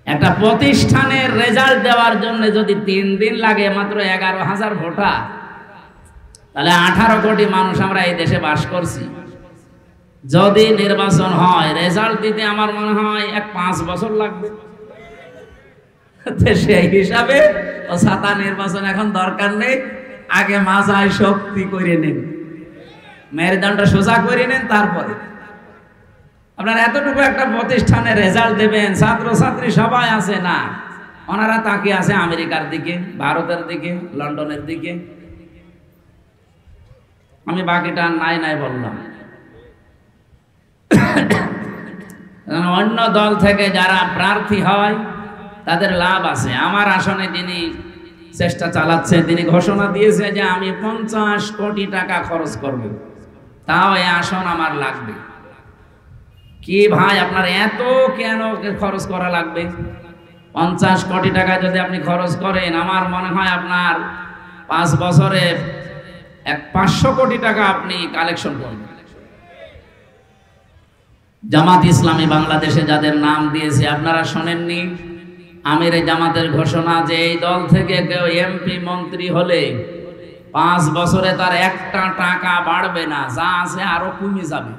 একটা প্রতিষ্ঠানের রেজাল্ট দেওয়ার জন্য যদি 3 দিন লাগে মাত্র 11,000 ভোটার, তাহলে 18 কোটি মানুষ আমরা এই দেশে বাস করছি। যদি নির্বাচন হয়, রেজাল্ট দিতে আমার মনে হয় 5 বছর লাগবে। সেই হিসাবে ও ছাতা নির্বাচন এখন দরকার নেই, আগে মাজায় শক্তি করে নেন, মেরুদণ্ডটা সোজা করে নেন, তারপরে আপনার এতটুকু একটা প্রতিষ্ঠানে রেজাল্ট দেবেন, ছাত্রছাত্রী সবাই আছে না, ওনারা তাকিয়ে আছে আমেরিকার দিকে, ভারতের দিকে, লন্ডনের দিকে। আমি বাকিটা নাই বললাম। অন্য দল থেকে যারা প্রার্থী হয় তাদের লাভ আছে। আমার আসনে যিনি চেষ্টা চালাচ্ছে, তিনি ঘোষণা দিয়েছে যে আমি 50 কোটি টাকা খরচ করব, তাও এই আসন আমার লাগবে। কি ভাই, আপনার এত কেন খরচ করা লাগবে? 50 কোটি টাকা যদি আপনি খরচ করেন, আমার মনে হয় আপনার 5 বছরে 500 কোটি টাকা আপনি কালেকশন করবেন। জামাত ইসলামী বাংলাদেশে যাদের নাম দিয়েছে, আপনারা শোনেননি আমির জামাতের ঘোষণা যে এই দল থেকে কেউ এমপি মন্ত্রী হলে 5 বছরে তার একটা টাকা বাড়বে না, যা আছে আরো কমে যাবে।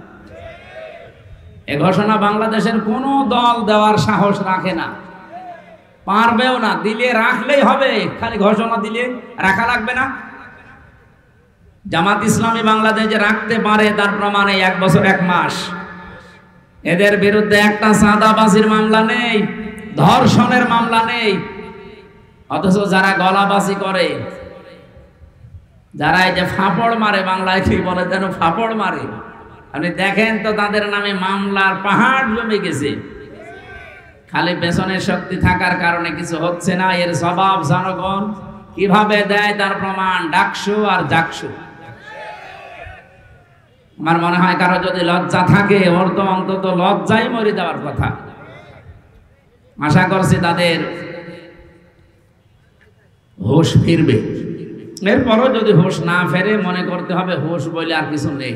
এই ঘোষণা বাংলাদেশের কোনো দল দেওয়ার সাহস রাখে না, পারবেও না। দিলে রাখলেই হবে, খালি ঘোষণা দিলে রাখা লাগবে না। জামাত ইসলামী বাংলাদেশে রাখতে পারে, তার প্রমাণে 1 বছর 1 মাস এদের বিরুদ্ধে একটা চাঁদাবাজির মামলা নেই, ধর্ষণের মামলা নেই। অথচ যারা গলাবাজি করে, যারা এই যে ফাপড় মারে, বাংলায় কি বলে যেন ফাপড় মারে, আপনি দেখেন তো তাদের নামে মামলার পাহাড় জমে গেছে। খালি পেছনের শক্তি থাকার কারণে কিছু হচ্ছে না। এর জবাব জনগণ কিভাবে দেয় তার প্রমাণ ডাকসু আর জাকসু। আমার মনে হয় কারো যদি লজ্জা থাকে, ওর তো অন্তত লজ্জাই মরে দেওয়ার কথা। আশা করছি তাদের হুঁশ ফিরবে। এরপরও যদি হুঁশ না ফেরে, মনে করতে হবে হুঁশ বলে আর কিছু নেই।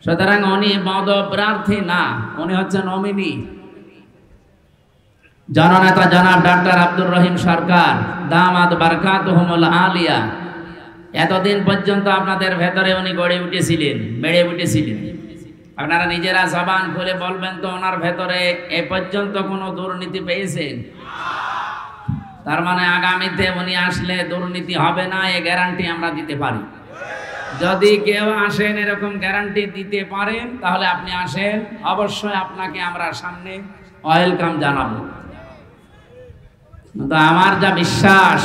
সুতরাং উনি পদপ্রার্থী না, উনি হচ্ছে নমিনি। জননেতা জনাব ডাক্তার আব্দুর রহিম সরকার দামাত বারকাতুহুমুল আলিয়া, এতদিন পর্যন্ত আপনাদের ভেতরে উনি গড়ে উঠেছিলেন, বেড়ে উঠেছিলেন। আপনারা নিজেরা জবান খুলে বলবেন তো, ওনার ভেতরে এ পর্যন্ত কোনো দুর্নীতি পেয়েছেন? তার মানে আগামীতে উনি আসলে দুর্নীতি হবে না, এ গ্যারান্টি আমরা দিতে পারি। যদি কেউ আসেন এরকম গ্যারান্টি দিতে পারেন, তাহলে আপনি আসেন, অবশ্যই আপনাকে আমরা সামনে ওয়েলকাম জানাবো। তো আমার যা বিশ্বাস,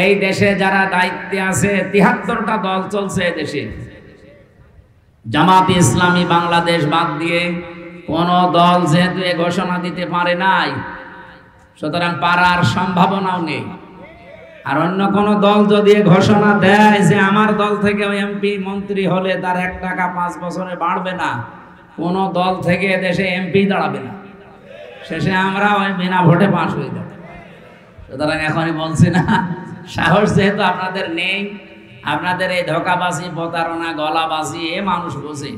এই দেশে যারা দায়িত্বে আছে, 73টা দল চলছে দেশে, জামাত ইসলামী বাংলাদেশ বাদ দিয়ে কোন দল যেহেতু এ ঘোষণা দিতে পারে নাই, সুতরাং পারার সম্ভাবনাও নেই। আর অন্য কোন দল যদি ঘোষণা দেয় যে আমার দল থেকে এমপি মন্ত্রী হলে তার 1 টাকা 5 বছরে বাড়বে না, কোন দল থেকে দেশে এমপি দাঁড়াবে না, শেষে আমরা ওই বিনা ভোটে পাস হয়ে যাব। সুতরাং এখনই বলছি না, সাহস যেহেতু আপনাদের নেই, আপনাদের এই ধোঁকাবাজি, প্রতারণা, গলাবাজি এ মানুষ বোঝে।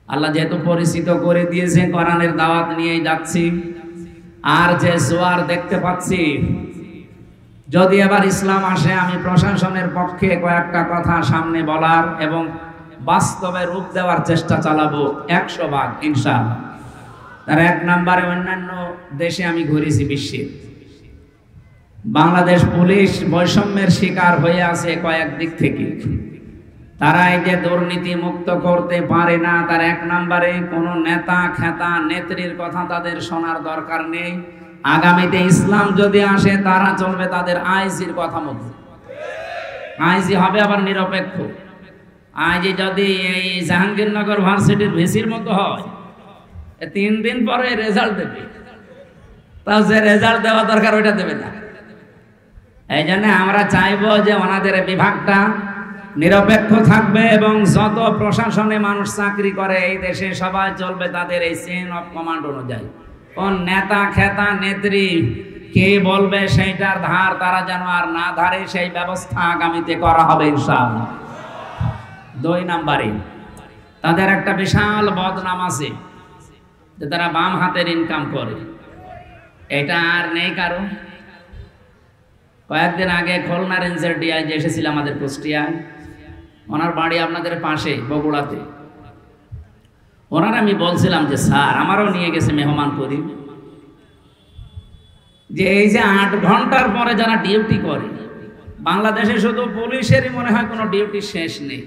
আল্লাহ যেহেতু পরিচিত করে দিয়েছে, কোরআনের দাওয়াত নিয়েই যাচ্ছি। আর যে জোয়ার দেখতে পাচ্ছি, যদি এবার ইসলাম আসে, আমি প্রশাসনের পক্ষে কয়েকটা কথা সামনে বলার এবং বাস্তবে রূপ দেওয়ার চেষ্টা চালাবো 100 ভাগ ইনশাআল্লাহ। তার 1 নম্বরে, অন্যান্য দেশে আমি ঘুরেছি বিশ্বে, বাংলাদেশ পুলিশ বৈষম্যের শিকার হয়ে আছে কয়েক দিক থেকে। তারা এই যে দুর্নীতি মুক্ত করতে পারে না, তার 1 নম্বরে কোনো নেতা খেতা নেত্রীর কথা তাদের শোনার দরকার নেই। আগামীতে ইসলাম যদি আসে, তারা চলবে তাদের আইজির কথা মতো। আইজি হবে আবার নিরপেক্ষ। আইজি যদি এই জাহাঙ্গীরনগর ভার্সিটির ভিসির মতো হয়, 3 দিন পরে রেজাল্ট দেবে, তাও যে রেজাল্ট দেওয়া দরকার ওইটা দেবে না। এই জন্য আমরা চাইবো যে ওনাদের বিভাগটা নিরপেক্ষ থাকবে এবং যত প্রশাসনে মানুষ চাকরি করে এই দেশে, সবাই চলবে তাদের এই চেইন অফ কমান্ড অনুযায়ী। কোন নেতা খেতা নেত্রী কে বলবে সেইটার ধার তারা যেন আর না ধারে, সেই ব্যবস্থা আগামীতে করা হবে ইনশাআল্লাহ। 2 নম্বরে, তাদের একটা বিশাল বদনাম আছে যে তারা বাম হাতের ইনকাম করে। এটা আর নেই কারো। কয়েকদিন আগে খুলনা রেঞ্জের ডিআইজি এসেছিল আমাদের কুষ্টিয়ায়, ওনার বাড়ি আপনাদের পাশে বগুড়াতে। ওনার আমি বলছিলাম যে স্যার আমারও নিয়ে গেছে মেহমান করি, যে এই যে 8 ঘন্টার পরে যারা ডিউটি করে, বাংলাদেশে শুধু পুলিশেরই মনে হয় কোনো ডিউটি শেষ নেই,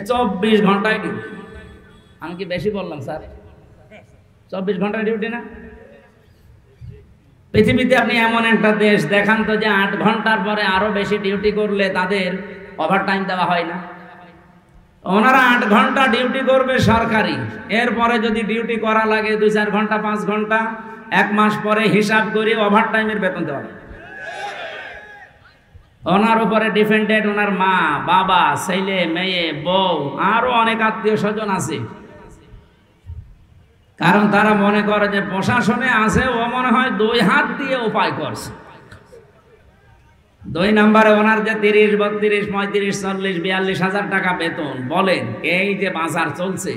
24 ঘন্টায় ডিউটি। আমি কি বেশি বললাম স্যার? 24 ঘন্টায় ডিউটি না? পৃথিবীতে আপনি এমন একটা দেশ দেখান তো যে 8 ঘন্টার পরে আরো বেশি ডিউটি করলে তাদের ওভার টাইম দেওয়া হয় না। ওনারা 8 ঘন্টা ডিউটি করবে সরকারি, এরপরে যদি ডিউটি করা লাগে 2-4 ঘন্টা 5 ঘন্টা, 1 মাস পরে হিসাব করে ওভার টাইমের বেতন দেওয়া হয়। ওনার উপরে ডিপেন্ডেন্ট ওনার মা, বাবা, ছেলে, মেয়ে, বউ, আরো অনেক আত্মীয় স্বজন আছে। কারণ তারা মনে করে যে প্রশাসনে আছে, ও মনে হয় 2 হাত দিয়ে উপায় করছে। 2 নম্বরে ওনার যে 30, 32, 35, 40, 42 হাজার টাকা বেতন, বলেন এই যে বাজার চলছে,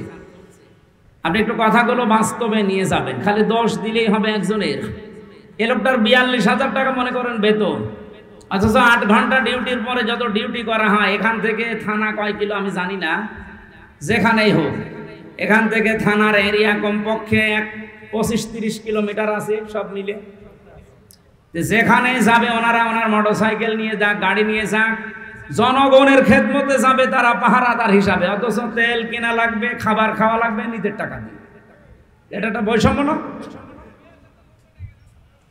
আপনি একটু কথাগুলো বাস্তবে নিয়ে যাবেন, খালি দোষ দিলেই হবে একজনের। এ লোকটার 42 হাজার টাকা মনে করেন বেতন, অথচ 8 ঘন্টা ডিউটির পরে যত ডিউটি করা হয়, এখান থেকে থানা কয় কিলো আমি জানি না, যেখানেই হোক, এখান থেকে থানার এরিয়া কমপক্ষে 25-30 কিলোমিটার আছে সব মিলে। যেখানে যাবে ওনারা ওনার মোটরসাইকেল নিয়ে যাক, গাড়ি নিয়ে যাক, জনগণের খেদমতে যাবে তারা পাহারাদার হিসাবে, অথচ তেল কেনা লাগবে, খাবার খাওয়া লাগবে নিজের টাকা দিয়ে। এটা একটা বৈষম্য না?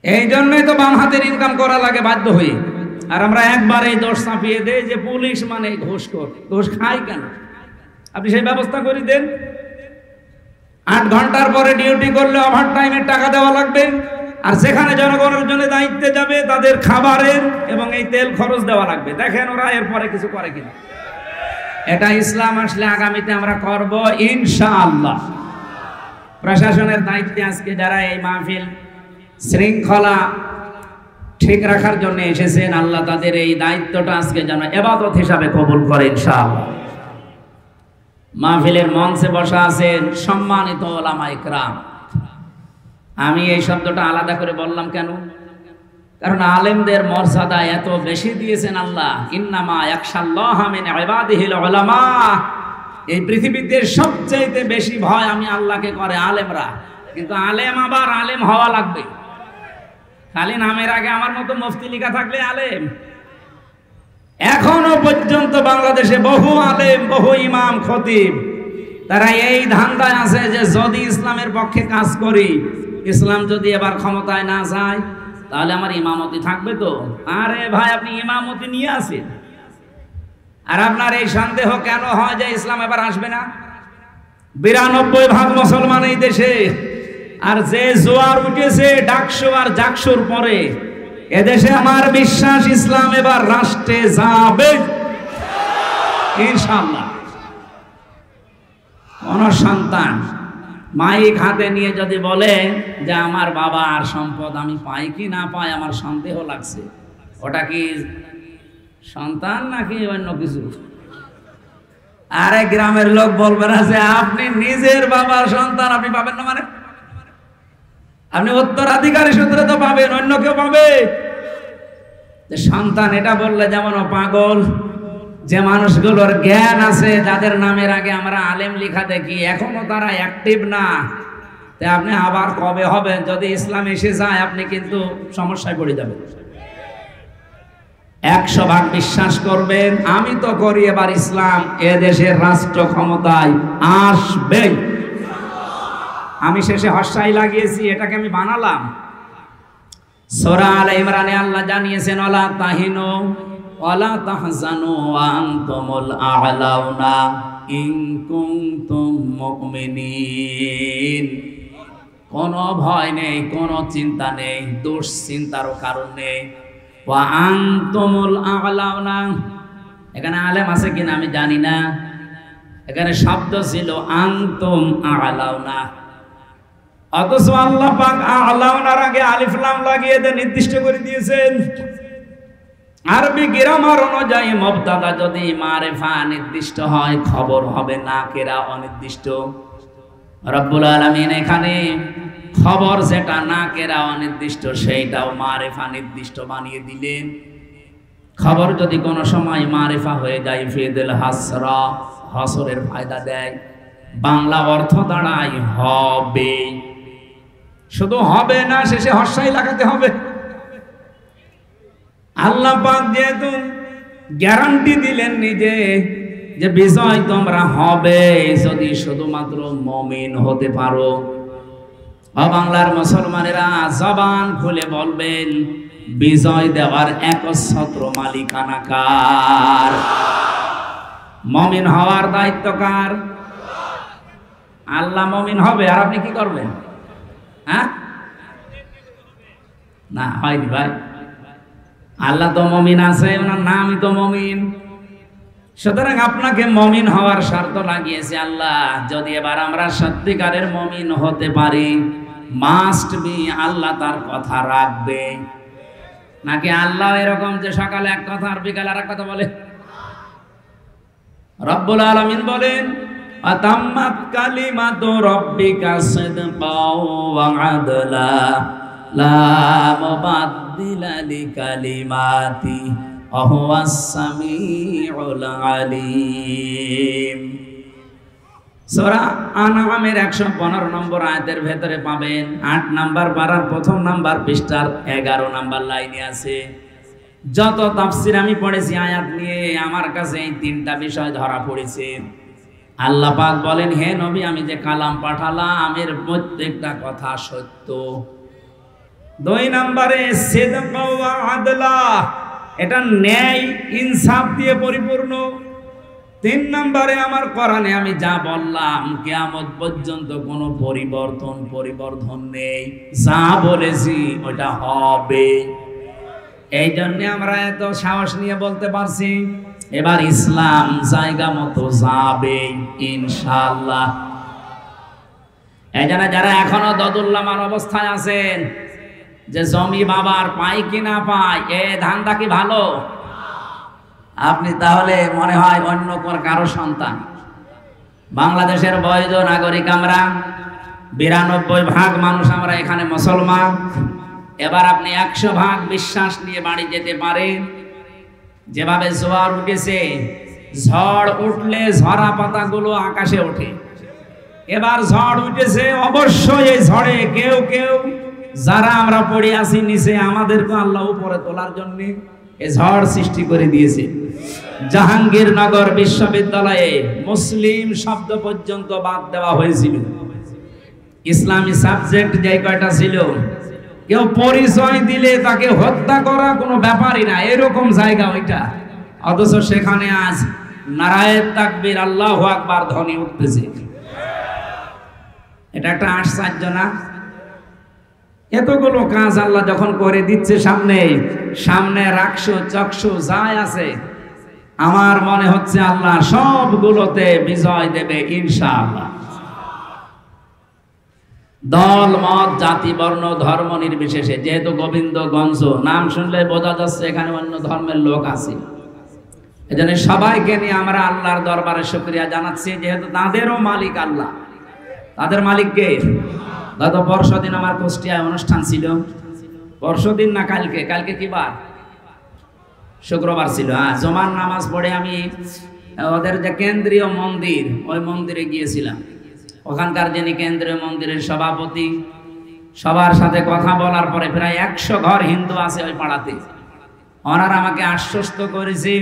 এই জন্যই তো বাম হাতের ইনকাম করা লাগে বাধ্য হয়ে। আর আমরা একবার এই দোষ চাপিয়ে দেই যে পুলিশ মানে ঘুষখোর, ঘুষ খায় কেন? আপনি সেই ব্যবস্থা করে দেন। 8 ঘন্টার পরে ডিউটি করলে ওভার টাইমের টাকা দেওয়া লাগবে, আর যেখানে জনগণের জন্য দায়িত্বে যাবে তাদের খাবারের এবং এই তেল খরচ দেওয়া লাগবে। দেখেন ওরা এরপরে কিছু করে কিনা। এটা ইসলাম আসলে আগামীতে আমরা করব ইনশাআল্লাহ। প্রশাসনের দায়িত্বে আজকে যারা এই মাহফিল শৃঙ্খলা ঠিক রাখার জন্য এসেছেন, আল্লাহ তাদের এই দায়িত্বটা আজকে যেন ইবাদত হিসাবে কবুল করে ইনশাআল্লাহ। মাহফিলের মঞ্চে বসা আছেন সম্মানিত ওলামা ইকরাম। আমি এই শব্দটা আলাদা করে বললাম কেন? কারণ আলেমদের মর্যাদা এত বেশি দিয়েছেন আল্লাহ। ইন্নামা ইয়াখশাল্লাহা মিন ইবাদিহিল উলামা। এই পৃথিবীতে সবচেয়ে বেশি ভয় আমি আল্লাহকে করে আলেমরা। কিন্তু আলেম আবার আলেম হওয়া লাগবে। খালি নামের আগে আমার মতো মুফতি লেখা থাকলে আলেম? এখনো পর্যন্ত বাংলাদেশে বহু আলেম, বহু ইমাম, খতিব, তারা এই ধান্দায় আছে যে যদি ইসলামের পক্ষে কাজ করি, ইসলাম যদি এবার ক্ষমতায় না যায়, তাহলে আমার ইমামতি থাকবে তো। আরে ভাই, আপনি ইমামতি নিয়ে আসেন, আর আপনার এই সন্দেহ কেন হয় যে ইসলাম এবার আসবে না? 92% মুসলমান এই দেশে, আর যে জোয়ার উঠেছে ডাকসু আর জাকসুর পরে, এদেশে আমার বিশ্বাস ইসলাম এবার রাষ্ট্রে যাবে ইনশাআল্লাহ। কোন সন্তান মাইক হাতে নিয়ে যদি বলে যে আমার বাবা আর সম্পদ আমি পাই কি না পাই আমার সন্দেহ লাগছে, ওটা কি সন্তান নাকি অন্য কিছু? আরে গ্রামের লোক বলবে না যে আপনি নিজের বাবার সন্তান, আপনি পাবেন না মানে? আপনি উত্তরাধিকারী সূত্রে তো পাবেন, অন্য কেউ পাবে? সন্তান এটা বললে যেমন পাগল। যে মানুষগুলোর জ্ঞান আছে, যাদের নামের আগে আমরা আলেম লেখা দেখি, এখনো তারা অ্যাক্টিভ না। তাই আপনি আবার কবে হবেন? যদি ইসলাম এসে যায় আপনি কিন্তু সমস্যায় পড়ে যাবেন। 100% বিশ্বাস করবেন, আমি তো করি এবার ইসলাম এ দেশের রাষ্ট্র ক্ষমতায় আসবে। আমি শেষে হস্যাই লাগিয়েছি, এটাকে আমি বানালাম। সূরা আলে ইমরানে আল্লাহ জানিয়েছেন, ওয়ালা তাহিনু ওয়ালা তাহজানু ওয়া আনতুমুল আ'লাউনা ইন কুনতুম মুমিনিন। কোনো ভয় নেই, কোনো চিন্তা নেই, দুশ্চিন্তারও কারণ নেই। ওয়া আনতুমুল আ'লাউনা, এখানে আলেম আছে কিনা আমি জানি না, এখানে শব্দ ছিল আনতুম আ'লাউনা, অথচ আল্লাহ পাক আ'লাউনার আগে আলিফ লাম লাগিয়ে দিয়ে নির্দিষ্ট করে দিয়েছেন। আরবি গ্রামার অনুযায়ী মুবতাদা যদি মারিফা নির্দিষ্ট হয়, খবর হবে নাকিরা অনির্দিষ্ট। রব্বুল আলামিন এখানে খবর যেটা না কেরা অনির্দিষ্ট সেইটাও মারেফা নির্দিষ্ট বানিয়ে দিলেন। খবর যদি কোনো সময় মারেফা হয়ে যায় ফিদিল হাসরা, হাসরের ফায়দা দেয়। বাংলা অর্থ দাঁড়ায় হবে, শুধু হবে না, শেষে হর্ষাই লাগাতে হবে। আল্লাহ পাক যেহেতু গ্যারান্টি দিলেন নিজে যে বিজয় তোমরা হবে যদি শুধুমাত্র মুমিন হতে পারো। বাংলার মুসলমানেরা জবান খুলে বলবেন বিজয় দেওয়ার একচ্ছত্র মালিকানা কার? মুমিন হওয়ার দায়িত্ব কার? আল্লাহ মুমিন হবে, আর আপনি কি করবেন? হ্যাঁ, না হয়নি ভাই। আল্লাহ তো মুমিন আছে, ওনার নামই তো মুমিন। সুতরাং আপনাকে মুমিন হওয়ার শর্ত লাগিয়েছে আল্লাহ। যদি এবার আমরা সত্যিকারের মুমিন হতে পারি, মাস্ট বি আল্লাহ তার কথা রাখবে। নাকি আল্লাহ এরকম যে সকালে এক কথা আর বিকালে আর এক কথা বলে? রব্বুল আলামিন বলেন আতাম্মাত কালিমাতু রাব্বিকা সিদকাও ওয়া আদলা লা মুবাদদিলা লিকালিমাতি ওয়া হুয়াস সামিউল আলিম। সূরা আনআমের 115 নম্বর আয়াতের ভেতরে পাবেন 8 নাম্বার পারার প্রথম নাম্বার পৃষ্ঠার 11 নাম্বার লাইনে আছে। যত তাফসীর আমি পড়েছি আয়াত নিয়ে, আমার কাছে এই তিনটা বিষয় ধরা পড়েছে। আল্লাহ পাক বলেন, হে নবী, আমি যে কালাম পাঠালাম এর প্রত্যেকটা কথা সত্য। 2 নম্বরে সিদক ওয়া আদলা, এটা ন্যায় ইনসাফ দিয়ে পরিপূর্ণ। 3 নম্বরে আমার কোরআনে আমি যা বললাম কিয়ামত পর্যন্ত কোনো পরিবর্ধন নেই। যা বলেছি ওটা হবে। এই জন্য আমরা এত সাহস নিয়ে বলতে পারছি এবার ইসলাম জায়গা মতো যাবে ইনশাআল্লাহ। এই জন্য যারা এখনো দদুল্লামার অবস্থায় আছেন যে জমি বাবার পাই কি না পাই, এ ধান্দা কি ভালো? আপনি তাহলে মনে হয় অন্য কারো সন্তান। বাংলাদেশের বৈধ নাগরিক আমরা, 92% মানুষ আমরা এখানে মুসলমান। এবার আপনি 100% বিশ্বাস নিয়ে বাড়ি যেতে পারেন। যেভাবে জোয়ার উঠেছে, ঝড় উঠলে ঝরা পাতাগুলো আকাশে ওঠে। এবার ঝড় উঠেছে, অবশ্যই এই ঝড়ে কেউ কেউ যারা আমরা পড়ে আছি নিচে, আমাদেরকে আল্লাহ উপরে তোলার জন্য এই ঝড় সৃষ্টি করে দিয়েছে। জাহাঙ্গীরনগর বিশ্ববিদ্যালয়ে মুসলিম শব্দ পর্যন্ত বাদ দেওয়া হয়েছিল। ইসলামী সাবজেক্ট যে কয়টা ছিল, কেউ পরিচয় দিলে তাকে হত্যা করা কোনো ব্যাপারই না, এরকম জায়গা ওইটা। অথচ সেখানে আজ নারায়ে তাকবীর আল্লাহু আকবার ধ্বনি উঠতেছে। এটা একটা আশ্চর্য না? এতগুলো কাজ আল্লাহ যখন করে দিচ্ছে সামনে রাখছো চক্ষু যাই আছে, আমার মনে হচ্ছে আল্লাহ সবগুলোতে বিজয় দেবে ইনশাআল্লাহ। দল মত জাতি বর্ণ ধর্ম নির্বিশেষে, যেহেতু গোবিন্দগঞ্জ নাম শুনলে বোঝা যাচ্ছে এখানে অন্য ধর্মের লোক আছে, এজন্য সবাইকে নিয়ে আমরা আল্লাহর দরবারে শুকরিয়া জানাচ্ছি, যেহেতু তাদেরও মালিক আল্লাহ। তাদের মালিককে গত পরশুদিন আমার কুষ্টিয়ায় অনুষ্ঠান ছিল। পরশুদিন না কালকে কি বার? শুক্রবার ছিল। জুমার নামাজ পড়ে আমি ওদের যে কেন্দ্রীয় মন্দির, ওই মন্দিরে গিয়েছিলাম। ওখানকার যিনি কেন্দ্রীয় মন্দিরের সভাপতি, সবার সাথে কথা বলার পরে প্রায় 100 ঘর হিন্দু আছে ওই পাড়াতে। ওনারা আমাকে আশ্বস্ত করেছে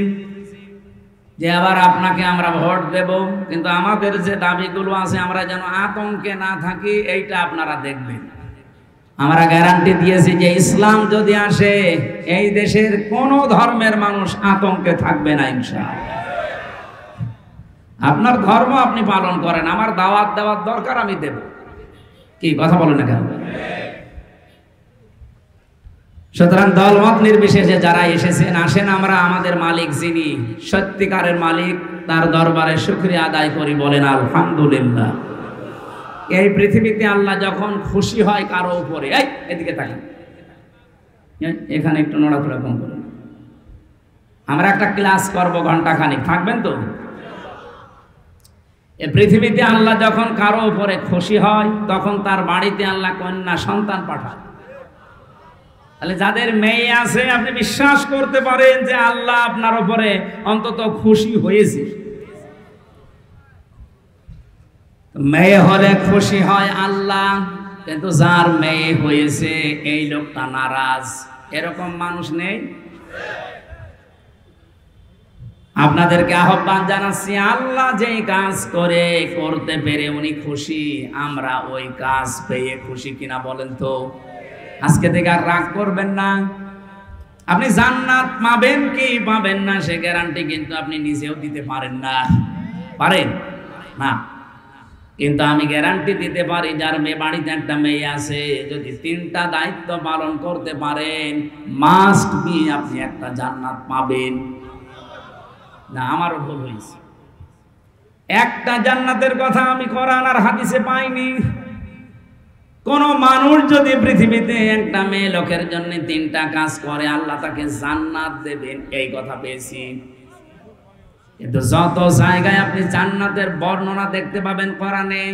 যে আবার আপনাকে আমরা ভোট দেব, কিন্তু আমাদের যে দাবিগুলো আছে আমরা যেন আতঙ্কে না থাকি, এইটা আপনারা দেখবেন। আমরা গ্যারান্টি দিয়েছি যে ইসলাম যদি আসে এই দেশের কোন ধর্মের মানুষ আতঙ্কে থাকবে না ইনশাআল্লাহ। আপনার ধর্ম আপনি পালন করেন, আমার দাওয়াত দেওয়ার দরকার আমি দেব। কি কথা বলেন না কেন? সুতরাং দলমত নির্বিশেষে যারা এসেছেন, আসেন আমরা আমাদের মালিক যিনি সত্যিকারের মালিক তার দরবারে শুকরিয়া আদায় করি, বলেন আলহামদুলিল্লাহ। এই পৃথিবীতে আল্লাহ যখন খুশি হয় কারো উপরে, এই এদিকে তাকান, এখানে একটু নড়াচড়া কম করুন। আমরা একটা ক্লাস করব ঘন্টাখানিক, থাকবেন তো? এ পৃথিবীতে আল্লাহ যখন কারো উপরে খুশি হয় তখন তার বাড়িতে আল্লাহ কন্যা সন্তান পাঠায়। তাহলে যাদের মেয়ে আছে আপনি বিশ্বাস করতে পারেন যে আল্লাহ আপনার উপরে অন্তত খুশি হয়েছে। মেয়ে হলে খুশি হয় আল্লাহ, কিন্তু যার মেয়ে হয়েছে এই লোকটা নারাজ, এরকম মানুষ নেই? আপনাদেরকে আহ্বান জানাচ্ছি, আল্লাহ যে কাজ করতে পেরে উনি খুশি, আমরা ওই কাজ পেয়ে খুশি কিনা বলেন তো? আজকে থেকে আর রাগ করবেন না। আপনি জান্নাত পাবেন কি পাবেন না সে গ্যারান্টি কিন্তু আপনি নিজেও দিতে পারেন না। পারেন না? কিন্তু আমি গ্যারান্টি দিতে পারি, যার মেয়ে বাড়িতে একটা মেয়ে আছে, যদি 3টা দায়িত্ব পালন করতে পারেন মাস্ট বি আপনি একটা জান্নাত পাবেন। না, আমারও ভুল হয়েছে। একটা জান্নাতের কথা আমি কোরআন আর হাদিসে পাইনি। কোন মানুষ যদি পৃথিবীতে একটা মেয়ে লোকের জন্য 3টা কাজ করে আল্লাহ তাকে জান্নাত দেবেন, এই কথা পেয়েছি। কিন্তু যত জায়গায় আপনি জান্নাতের বর্ণনা দেখতে পাবেন কোরআনে,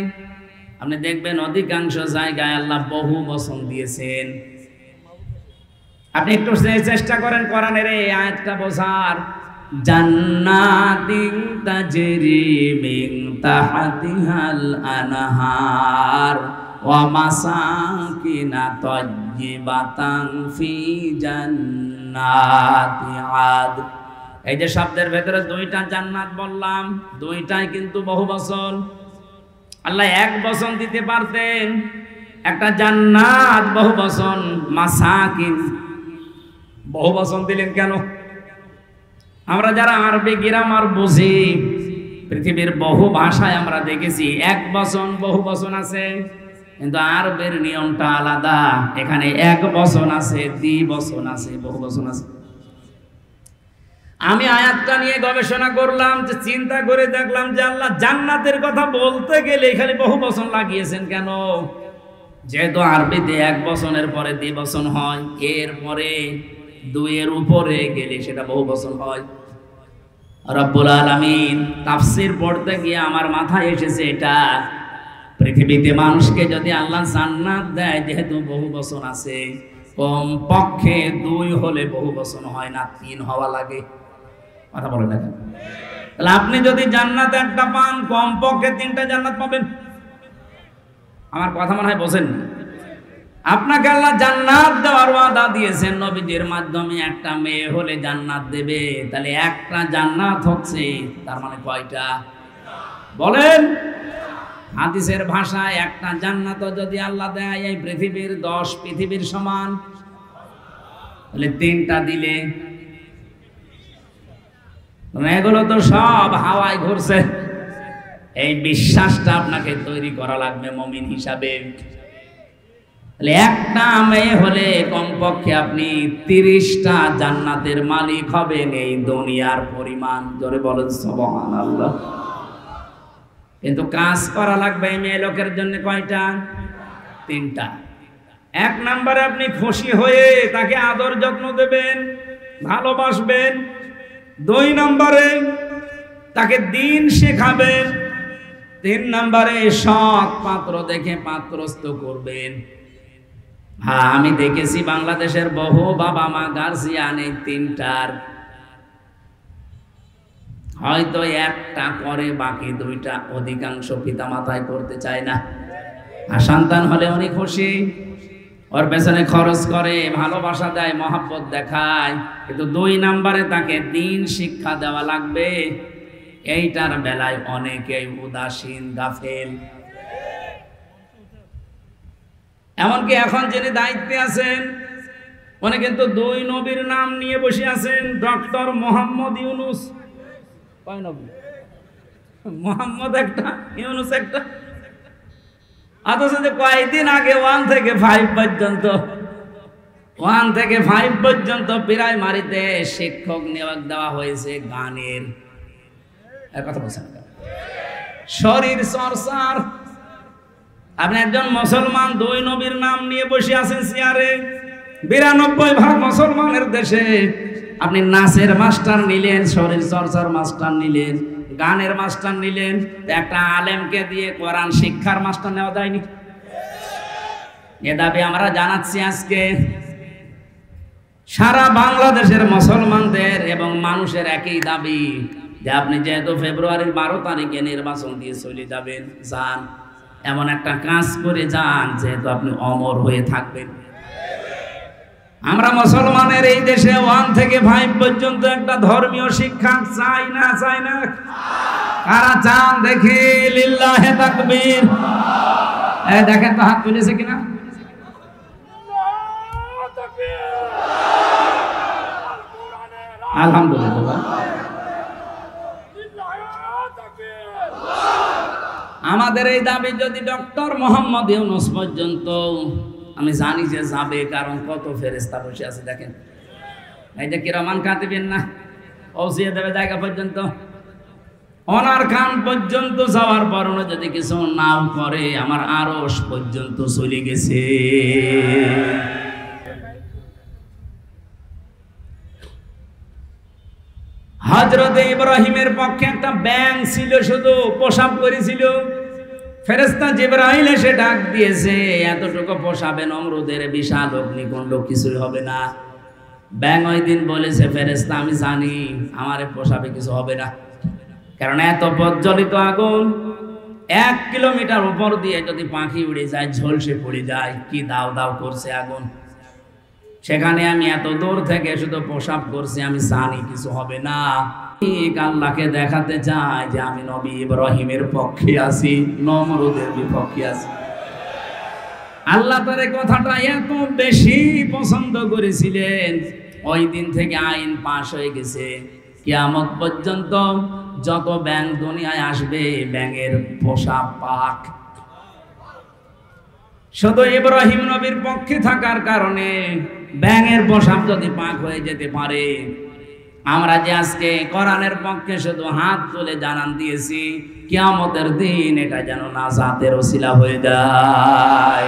আপনি দেখবেন অধিকাংশ জায়গায় আল্লাহ বহু বচন দিয়েছেন। আপনি একটু চেষ্টা করেন কোরআনের এই আয়াতটা বোঝার। জান্নাতিন তাজরি মিন তাহতিহাল আনহার ওয়া মাসাকিনা তাইয়্যিবাতান ফি জান্নাতি আদ। এই যে শব্দের ভেতরে 2টা জান্নাত বললাম, 2টাই কিন্তু বহু বচন। আল্লাহ এক বচন দিতে পারতেন, একটা জান্নাত বহু বচন, মাসাকিন বহু বচন দিলেন কেন? আমরা যারা আরবি গ্রামার বুঝি, পৃথিবীর বহু ভাষায় আমরা দেখেছি এক বচন বহু বচন আছে, কিন্তু আরবের নিয়মটা আলাদা। এখানে এক বচন আছে, দ্বিবচন আছে, বহু বচন আছে। আমি আয়াতটা নিয়ে গবেষণা করলাম, যে চিন্তা করে দেখলাম যে আল্লাহ জান্নাতের কথা বলতে গেলে এখানে বহু বচন লাগিয়েছেন কেন? যেহেতু আরবিতে এক বচনের পরে দ্বিবচন হয়, এরপরে 2-এর উপরে গেলে সেটা বহু বচন হয়। রব্বুল আলামিন তাফসীর পড়তে গিয়ে আমার মাথায় এসেছে এটা, পৃথিবীতে মানুষকে যদি আল্লাহ জান্নাত দেয়, যেহেতু বহু বচন আছে, কম পক্ষে 2 হলে বহু বচন হয় না, 3 হওয়া লাগে। কথা বলে না কেন? তাহলে আপনি যদি জান্নাত একটা পান, কম পক্ষে 3টা জান্নাত পাবেন। আমার কথা মনে হয় বোঝেন না। আপনাকে আল্লাহ জান্নাত দেওয়ার ওয়াদা দিয়েছেন নবীদের মাধ্যমে, একটা মেয়ে হলে জান্নাত দেবে। তাহলে একটা জান্নাত হচ্ছে, তার মানে কয়টা বলেন? হাদিসের ভাষায় একটা জান্নাত যদি আল্লাহ দেয় এই পৃথিবীর 10 পৃথিবীর সমান, তাহলে 3টা দিলে এগুলো তো সব হাওয়ায় ঘুরছে। এই বিশ্বাসটা আপনাকে তৈরি করা লাগবে মুমিন হিসাবে। তাহলে একটা মেয়ে হলে কমপক্ষে আপনি 30টা জান্নাতের মালিক হবেন, এই দুনিয়ার পরিমাণ। জোরে বলেন সুবহানাল্লাহ। কিন্তু কাজ করা লাগবে এই মেয়ে লোকের জন্য কয়টা? 3টা। 1 নম্বরে আপনি খুশি হয়ে তাকে আদর যত্ন দেবেন, ভালোবাসবেন। 2 নম্বরে তাকে দ্বীন শেখাবেন। 3 নম্বরে সৎ পাত্র দেখে পাত্রস্থ করবেন। হ্যাঁ, আমি দেখেছি বাংলাদেশের বহু বাবা মা গার্জিয়ান এই 3টার হয়তো একটা করে, বাকি 2টা অধিকাংশ পিতা মাতায় করতে চায় না। আর সন্তান হলে উনি খুশি, ওর পেছনে খরচ করে, ভালোবাসা দেয়, মহব্বত দেখায়, কিন্তু 2 নম্বরে তাকে দ্বীন শিক্ষা দেওয়া লাগবে। এইটার বেলায় অনেকেই উদাসীন, গাফেল। এমনকি এখন যিনি দায়িত্বে আছেন উনি কিন্তু 2 নবীর নাম নিয়ে বসে আছেন, ডক্টর মোহাম্মদ ইউনুস। কয় নবী? মোহাম্মদ একটা, ইউনুস একটা। অথচ যে কয়েকদিন আগে 1 থেকে 5 পর্যন্ত প্রাইমারিতে শিক্ষক নিয়োগ দেওয়া হয়েছে গানের। কথা বলছেন শরীর চর্চার। আপনি একজন মুসলমান 2 নবীর নাম নিয়ে বসে আছেন চেয়ারে। 92% মুসলমানের দেশে আপনি নাচের মাস্টার নিলেন, শরীর চর্চার মাস্টার নিলেন, গানের মাস্টার নিলেন, একটা আলেমকে দিয়ে কোরআন শিক্ষার মাস্টার নেওয়া যায়নি? এ দাবি আমরা জানাচ্ছি আজকে। সারা বাংলাদেশের মুসলমানদের এবং মানুষের একই দাবি যে আপনি যেহেতু ফেব্রুয়ারির 12 তারিখে নির্বাচন দিয়ে চলে যাবেন, যান, এমন একটা কাজ করে যান যেহেতু আপনি অমর হয়ে থাকবেন। আমরা মুসলমানের এই দেশে 1 থেকে 5 পর্যন্ত একটা ধর্মীয় শিক্ষা চাই না? চাই না? কারা চান দেখি লিল্লাহে তাকবীর। দেখেন তো হাত তুলেছে কিনা? আলহামদুলিল্লাহ। আমাদের এই দাবি যদি ডক্টর মোহাম্মদ ইউনূস পর্যন্ত, আমি জানি যে যাবে, কারণ কত ফেরেশতা বসে আছে দেখেন, এই যে কিরামান কাতিবিন না, পৌঁছিয়ে দেবে জায়গা পর্যন্ত। ওনার কান পর্যন্ত যাওয়ার পর যদি কিছু নাও করে, আমার আরশ পর্যন্ত চলে গেছে। হযরত ইব্রাহিমের পক্ষে একটা ব্যাঙ ছিল, শুধু প্রসাব করেছিল। ফেরেশতা জিবরাইল এসে ডাক দিয়েছে, এতটুকু পোষাবে নমরুদের বিশাল অগ্নিকুণ্ড, কিছুই হবে না। ব্যাঙ ওই দিন বলেছে, ফেরেশতা আমি জানি আমার পোষাবে, কিছু হবে না, কারণ এত প্রজ্বলিত আগুন 1 কিলোমিটার উপর দিয়ে যদি পাখি উড়ে যায়, ঝলসে পড়ে যায়, কি দাও দাও করছে আগুন। সেখানে আমি এত দূর থেকে শুধু প্রসাব করছি, আমি জানি কিছু হবে না। আল্লাহকে দেখাতে চাই যে আমি নবী ইব্রাহিমের পক্ষে আছি, নমরুদের বিপক্ষে আছি। আল্লাহ তার এই কথাটা এত বেশি পছন্দ করেছিলেন, ওই দিন থেকে আইন পাশ হয়ে গেছে, কিয়ামত পর্যন্ত যত ব্যাঙ দুনিয়ায় আসবে, ব্যাঙের পোষা পাক। শুধু ইব্রাহিম নবীর পক্ষে থাকার কারণে ব্যাঙের পোশাক যদি পাক হয়ে যেতে পারে, আমরা যে আজকে কোরআনের পক্ষে শুধু হাত তুলে জানান দিয়েছি, কিয়ামতের দিন এটা যেন নাজাতের ওসিলা হয়ে যায়।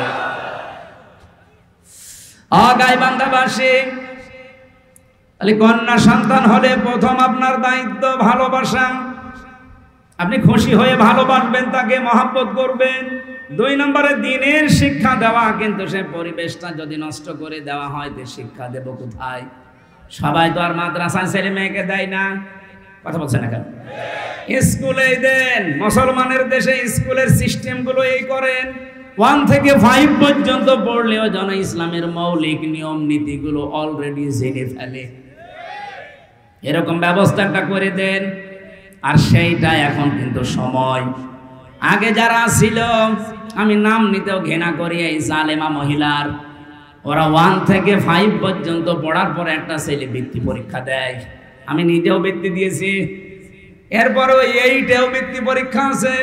গাইবান্ধাবাসী, তাহলে কন্যা সন্তান হলে প্রথম আপনার দায়িত্ব ভালোবাসা। আপনি খুশি হয়ে ভালোবাসবেন, তাকে মহব্বত করবেন। 2 নম্বরে দিনের শিক্ষা দেওয়া, কিন্তু সে পরিবেশটা যদি নষ্ট করে দেওয়া হয়, তো শিক্ষা দেব কোথায়? সবাই তো আর মাদ্রাসায় ছেলে মেয়েকে দেয় না, কথা বলছেন না কেন? স্কুলে দেন। মুসলমানের দেশে স্কুলের সিস্টেমগুলো এই করেন, 1 থেকে 5 পর্যন্ত পড়লেও যেন ইসলামের মৌলিক নিয়ম নীতিগুলো অলরেডি জেনে ফেলে, এরকম ব্যবস্থাটা করে দেন। আর সেইটা এখন কিন্তু সময়। আগে যারা ছিল, আমি নাম নিতেও ঘৃণা করি, এই জালেমা মহিলার, ওরা 1 থেকে 5 পর্যন্ত পড়ার পরে একটা ছেলে বৃত্তি পরীক্ষা দেয়। আমি নিজেও বৃত্তি দিয়েছি, এরপরও 8এও বৃত্তি পরীক্ষা আছে।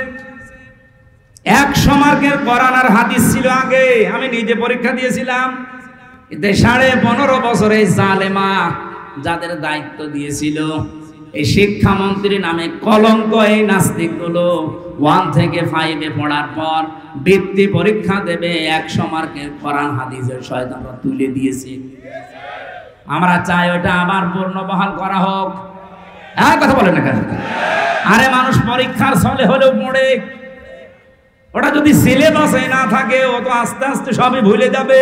100 মার্কের কোরআন আর হাদিস ছিল আগে, আমি নিজে পরীক্ষা দিয়েছিলাম। এতে 15.5 বছরে জালেমা যাদের দায়িত্ব দিয়েছিল, এই শিক্ষামন্ত্রী নামে কলঙ্ক, এই নাস্তিকগুলো 1 থেকে 5-এ পড়ার পর বৃত্তি পরীক্ষা দেবে, 100 মার্কের কোরআন হাদিসের শয়তানরা তুলে দিয়েছে। আমরা চাই ওটা আবার পূর্ণবহাল করা হোক। কথা বলেন না কেন? আরে মানুষ পরীক্ষার ছলে হলেও পড়ে, ওটা যদি সিলেবাসে না থাকে, ও তো আস্তে আস্তে সবই ভুলে যাবে।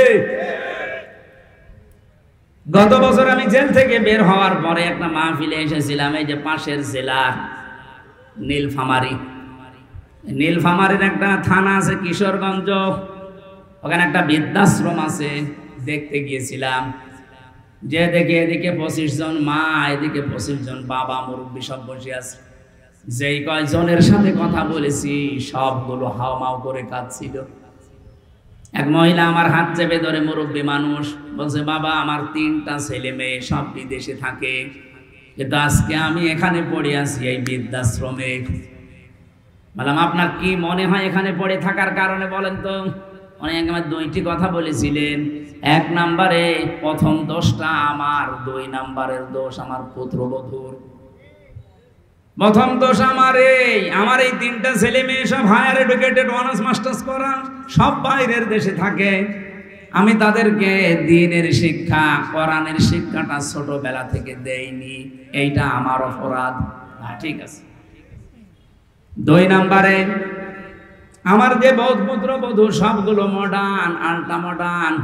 গত বছর আমি জেল থেকে বের হওয়ার পরে একটা মাহফিলে এসেছিলাম, এই যে পাশের জেলা নীলফামারী। নীলফামারীর একটা থানা আছে কিশোরগঞ্জ, ওখানে একটা বৃদ্ধাশ্রম আছে, দেখতে গিয়েছিলাম। যে দেখে এদিকে 25 জন মা, এদিকে 25 জন বাবা, মুরব্বী সব বসে আছে। যেই কয়জনের সাথে কথা বলেছি, সবগুলো হাওমাও করে কাঁদছিল। এক মহিলা আমার হাত চেপে ধরে, মুরব্বী মানুষ, বলছে, বাবা আমার 3টা ছেলে মেয়ে, সব বিদেশে থাকে, কিন্তু আজকে আমি এখানে পড়ে আছি এই বৃদ্ধাশ্রমে। বললাম, আপনার কি মনে হয় এখানে পড়ে থাকার কারণে বলেন তো? উনি আমার 2টি কথা বলেছিলেন। 1 নম্বরে প্রথম দোষটা আমার, 2 নম্বরের দোষ আমার পুত্রবধূর। প্রথম দোষ আমার এই 3টা ছেলে মেয়ে সব হায়ার এডুকেটেড, অনার্স মাস্টার্স করা, সব বাইরের দেশে থাকে। আমি তাদেরকে দ্বীনের শিক্ষা, কোরআনের শিক্ষাটা ছোটবেলা থেকে দেইনি, এইটা আমার অপরাধ। ঠিক আছে, 2 নম্বরে আমার যে পুত্র বধূ সবগুলো মডার্ন, আল্ট্রা মডার্ন।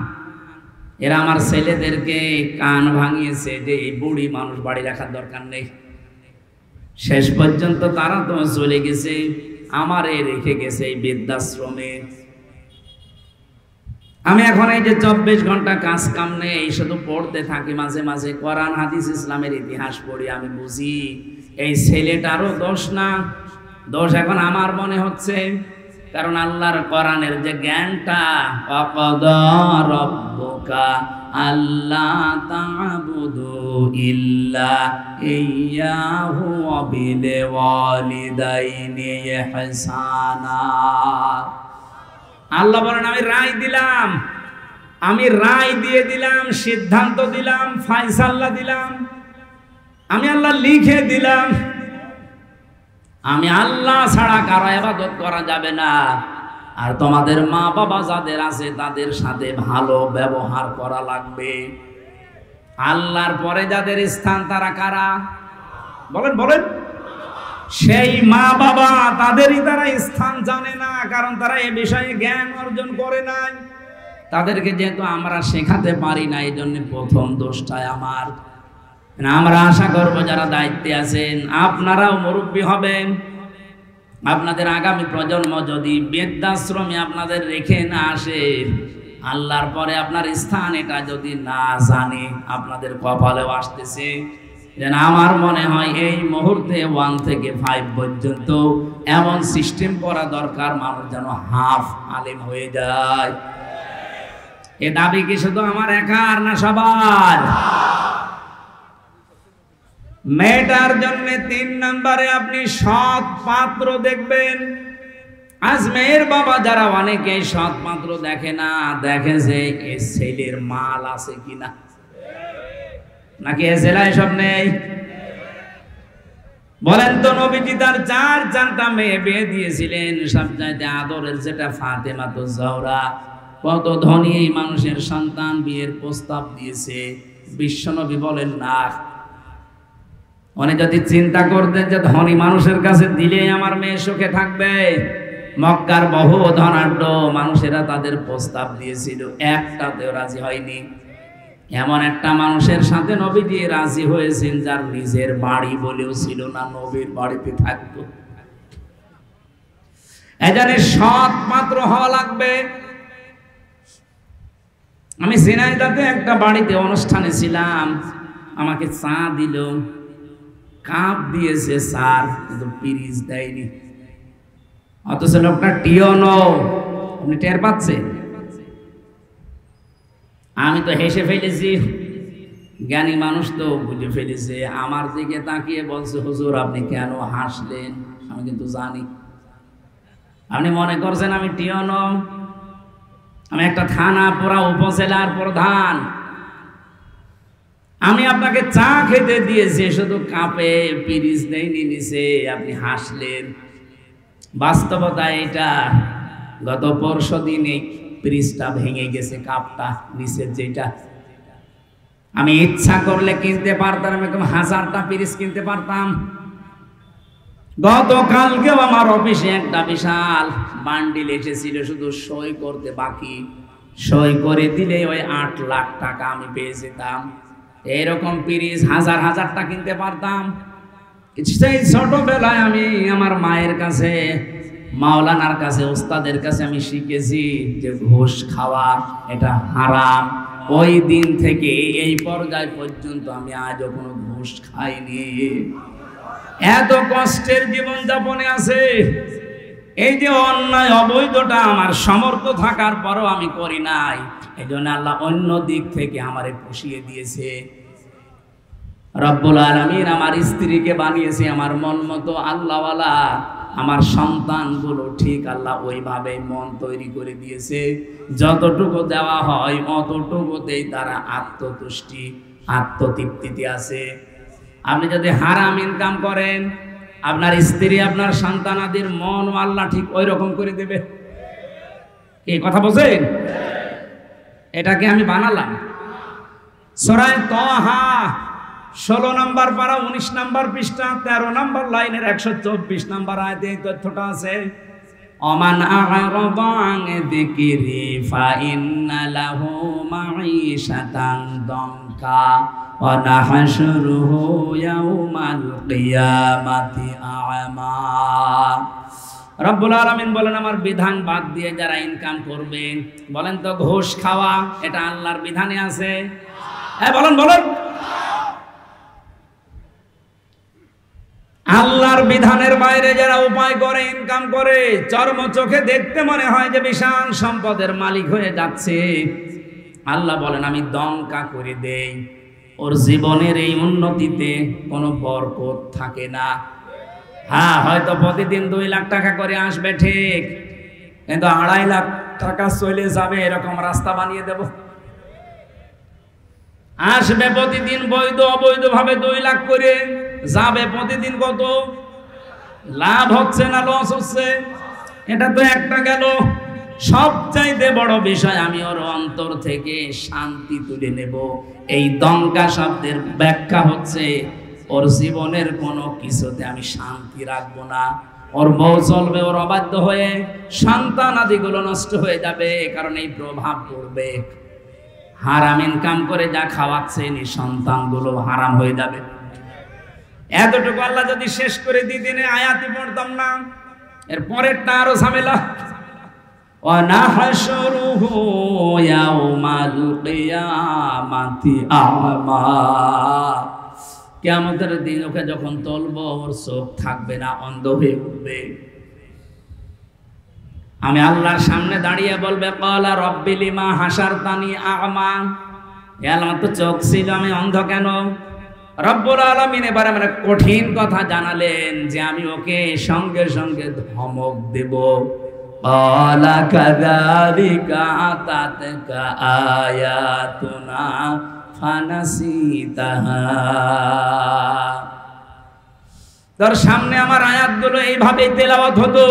এরা আমার ছেলেদেরকে কান ভাঙিয়েছে যে এই বুড়ি মানুষ বাড়ি রাখার দরকার নেই। শেষ পর্যন্ত তারা তো চলে গেছে, আমারে রেখে গেছে এই বৃদ্ধাশ্রমে। আমি এখন এই যে 24 ঘন্টা কাজ কাম নেই, শুধু পড়তে থাকি, মাঝে মাঝে কোরআন হাদিস ইসলামের ইতিহাস পড়ি। আমি বুঝি এই ছেলেটারও দোষ না, দোষ এখন আমার মনে হচ্ছে। কারণ আল্লাহর কোরআনের যে জ্ঞানটা, ওয়াকাদা রাব্বুকা আল্লা তা'বুদু ইল্লা ইয়্যাহু ওয়া বিল ওয়ালিদাইনি ইহসানা। আল্লাহ বলেন আমি রায় দিলাম, আমি রায় দিয়ে দিলাম, সিদ্ধান্ত দিলাম, ফায়সালা দিলাম, আমি আল্লাহ লিখে দিলাম, আমি আল্লাহ ছাড়া কারো ইবাদত করা যাবে না। আর তোমাদের মা বাবা যাদের আছে তাদের সাথে ভালো ব্যবহার করা লাগবে। আল্লাহর পরে যাদের স্থান তারা কারা? বলেন বলেন। সেই মা বাবা, তাদেরই তারা স্থান জানে না, কারণ তারা এ বিষয়ে জ্ঞান অর্জন করে নাই। তাদেরকে যেহেতু আমরা শেখাতে পারি না, এই জন্য প্রথম দোষটাই আমার। আমরা আশা করব যারা দায়িত্বে আছেন আপনারাও মুরব্বী হবেন। আপনাদের আগামী প্রজন্ম যদি বৃদ্ধাশ্রমে আপনাদের রেখে না আসে, আল্লাহর পরে আপনার স্থান এটা যদি না জানে, আপনাদের কপালেও আসতেছে। যেন আমার মনে হয় এই মুহূর্তে 1 থেকে 5 পর্যন্ত এমন সিস্টেম করা দরকার, মানুষ যেন হাফ আলেম হয়ে যায়। এ দাবি কি শুধু আমার একার না সবার? মেয়েটার জন্য 3 নম্বরে আপনি সৎ পাত্র দেখবেন। আজ মেয়ের বাবা যারা অনেকে সৎ পাত্র দেখে না, দেখে যে এ ছেলের মাল আছে কিনা, নাকি এ ছেলে সব নেই। বলেন তো, নবীজি তার 4টা মেয়ে বিয়ে দিয়েছিলেন, সবচাইতে আদরের যেটা ফাতেমা তো জহরা। কত ধনী এই মানুষের সন্তান বিয়ের প্রস্তাব দিয়েছে, বিশ্বনবী বলেন না। উনি যদি চিন্তা করতেন যে ধনী মানুষের কাছে দিলে আমার মেয়ে সুখে থাকবে, মক্কার বহু ধনাঢ্য মানুষেরা তাদের প্রস্তাব দিয়েছিল, একটাতেও রাজি হয়নি। এমন একটা মানুষের সাথে নবীজি রাজি হয়েছেন যার নিজের বাড়ি বলেও ছিল না, নবীর বাড়িতে থাকতো। এজন্য সৎ পাত্র হওয়া লাগবে। আমি ঝিনাইদহে একটা বাড়িতে অনুষ্ঠানে ছিলাম, আমাকে চা দিল, কাপ দিয়েছে স্যার, কিন্তু পিরিচ দেয়নি। অথচ লোকটা টিওনো, আপনি টের পাচ্ছেন? আমি তো হেসে ফেলেছি, জ্ঞানী মানুষ তো বুঝে ফেলেছে। আমার দিকে তাকিয়ে বলছে, হুজুর আপনি কেন হাসলেন? আমি কিন্তু জানি আপনি মনে করছেন আমি টিওনো। আমি একটা থানা পুরা উপজেলার প্রধান, আমি আপনাকে চা খেতে দিয়েছি, শুধু কাপে পিরিচ নেই নিচে, আপনি হাসলেন। বাস্তবতা এটা, গত পরশু দিনে পিরিচটা ভেঙে গেছে, কাপটা নিচের যেটা। আমি ইচ্ছা করলে কিনতে পারতাম, এরকম 1000টা পিরিচ কিনতে পারতাম। গতকালকেও আমার অফিসে একটা বিশাল বান্ডিল এসেছিল, শুধু সই করতে বাকি, সই করে দিলে ওই 8 লাখ টাকা আমি পেয়ে যেতাম। এইরকম পিরিচ 1000টা কিনতে পারতাম। সেই ছোটবেলায় আমি আমার মায়ের কাছে, মাওলানার কাছে, ওস্তাদের কাছে আমি শিখেছি যে ঘুষ খাওয়া এটা হারাম। ওই দিন থেকে এই পর্যায় পর্যন্ত আমি আজও কোনো ঘুষ খাইনি। এত কষ্টের জীবন যাপনে আছে, এই যে অন্যায় অবৈধটা আমার সামর্থ্য থাকার পরও আমি করি নাই। এই জন্য আল্লাহ অন্য দিক থেকে আমারে পুষিয়ে দিয়েছে। রব্বুল আলামিন আমার স্ত্রীকে বানিয়েছে আমার মন মতো আল্লাহওয়ালা, আমার সন্তানগুলো ঠিক আল্লাহ ওইভাবে মন তৈরি করে দিয়েছে। যতটুকু দেওয়া হয় অতটুকুতেই তারা আত্মতুষ্টি, আত্মতৃপ্তিতে আছে। আপনি যদি হারাম ইনকাম করেন, আপনার স্ত্রী, আপনার সন্তানাদের মন আল্লাহ ঠিক ওই রকম করে দেবে। এই কথা বোঝেন? এটাকে আমি বানালাম। সূরা তাহা 16 নম্বর পারা 19 নম্বর পৃষ্ঠা 13 নম্বর লাইনের 124 নম্বর আয়াতে এই তথ্যটা আছে। ওমান আ'রাদা আন যিকরি ফাইন্না লাহু মাঈশাতান দনকা ওয়া নাহশুরুহু ইয়াওমাল কিয়ামাতি আ'মা। রব্বুল আলামিন বলেন আমার বিধান বাদ দিয়ে যারা ইনকাম করবে, বলেন তো ঘুষ খাওয়া এটা আল্লাহর বিধানে আছে? হ্যাঁ বলেন বলেন। আল্লাহর বিধানের বাইরে যারা উপায় করে ইনকাম করে, চর্ম চোখে দেখতে মনে হয় যে বিশাল সম্পদের মালিক হয়ে যাচ্ছে, আল্লাহ বলেন আমি দঙ্কা করে দেই, ওর জীবনের এই উন্নতিতে কোনো বরকত থাকে না। হ্যাঁ হয়তো প্রতিদিন 2 লাখ টাকা করে আসবে ঠিক, কিন্তু 2.5 লাখ টাকা চলে যাবে এরকম রাস্তা বানিয়ে দেব। আসবে প্রতিদিন বৈধ অবৈধ ভাবে 2 লাখ করে, যাবে প্রতিদিন কত? লাভ হচ্ছে না লস হচ্ছে? এটা তো একটা গেল। সবচাইতে বড় বিষয় আমি ওর অন্তর থেকে শান্তি তুলে নেব। এই দঙ্কা শব্দের ব্যাখ্যা হচ্ছে ওর জীবনের কোনো কিছুতে আমি শান্তি রাখবো না। ওর বউ চলবে ওর অবাধ্য হয়ে, সন্তান আদিগুলো নষ্ট হয়ে যাবে, কারণ এই প্রভাব পড়বে। হারাম ইনকাম করে যা খাওয়াচ্ছে এই সন্তানগুলো হারাম হয়ে যাবে। এতটুকু আল্লাহ যদি শেষ করে দিনে আয়াতই পড়তাম না। এর পরেরটা আরো ঝামেলা। ওয়া নাহশুরুহু ইয়াওমাল কিয়ামাতি আ'মা। কিয়ামতের দিন ওকে যখন তুলবো ওর চোখ থাকবে না, অন্ধ হয়ে উঠবে। আমি আল্লাহর সামনে দাঁড়িয়ে বলবে ক্বালা রাব্বি লিমা হাসারতানি আ'মা। এ আল্লাহ তো চোখ ছিল, আমি অন্ধ কেন? রব্বুল আলামিন এবার আমরা কঠিন কথা জানালেন যে আমি ওকে সঙ্গে সঙ্গে ধমক দেব। ক্বালা কাযালিকা আতাতকা আয়াতুনা ফানাসিতাহা। তোর সামনে আমার আয়াতগুলো এইভাবেই তেলাওয়াত হতো।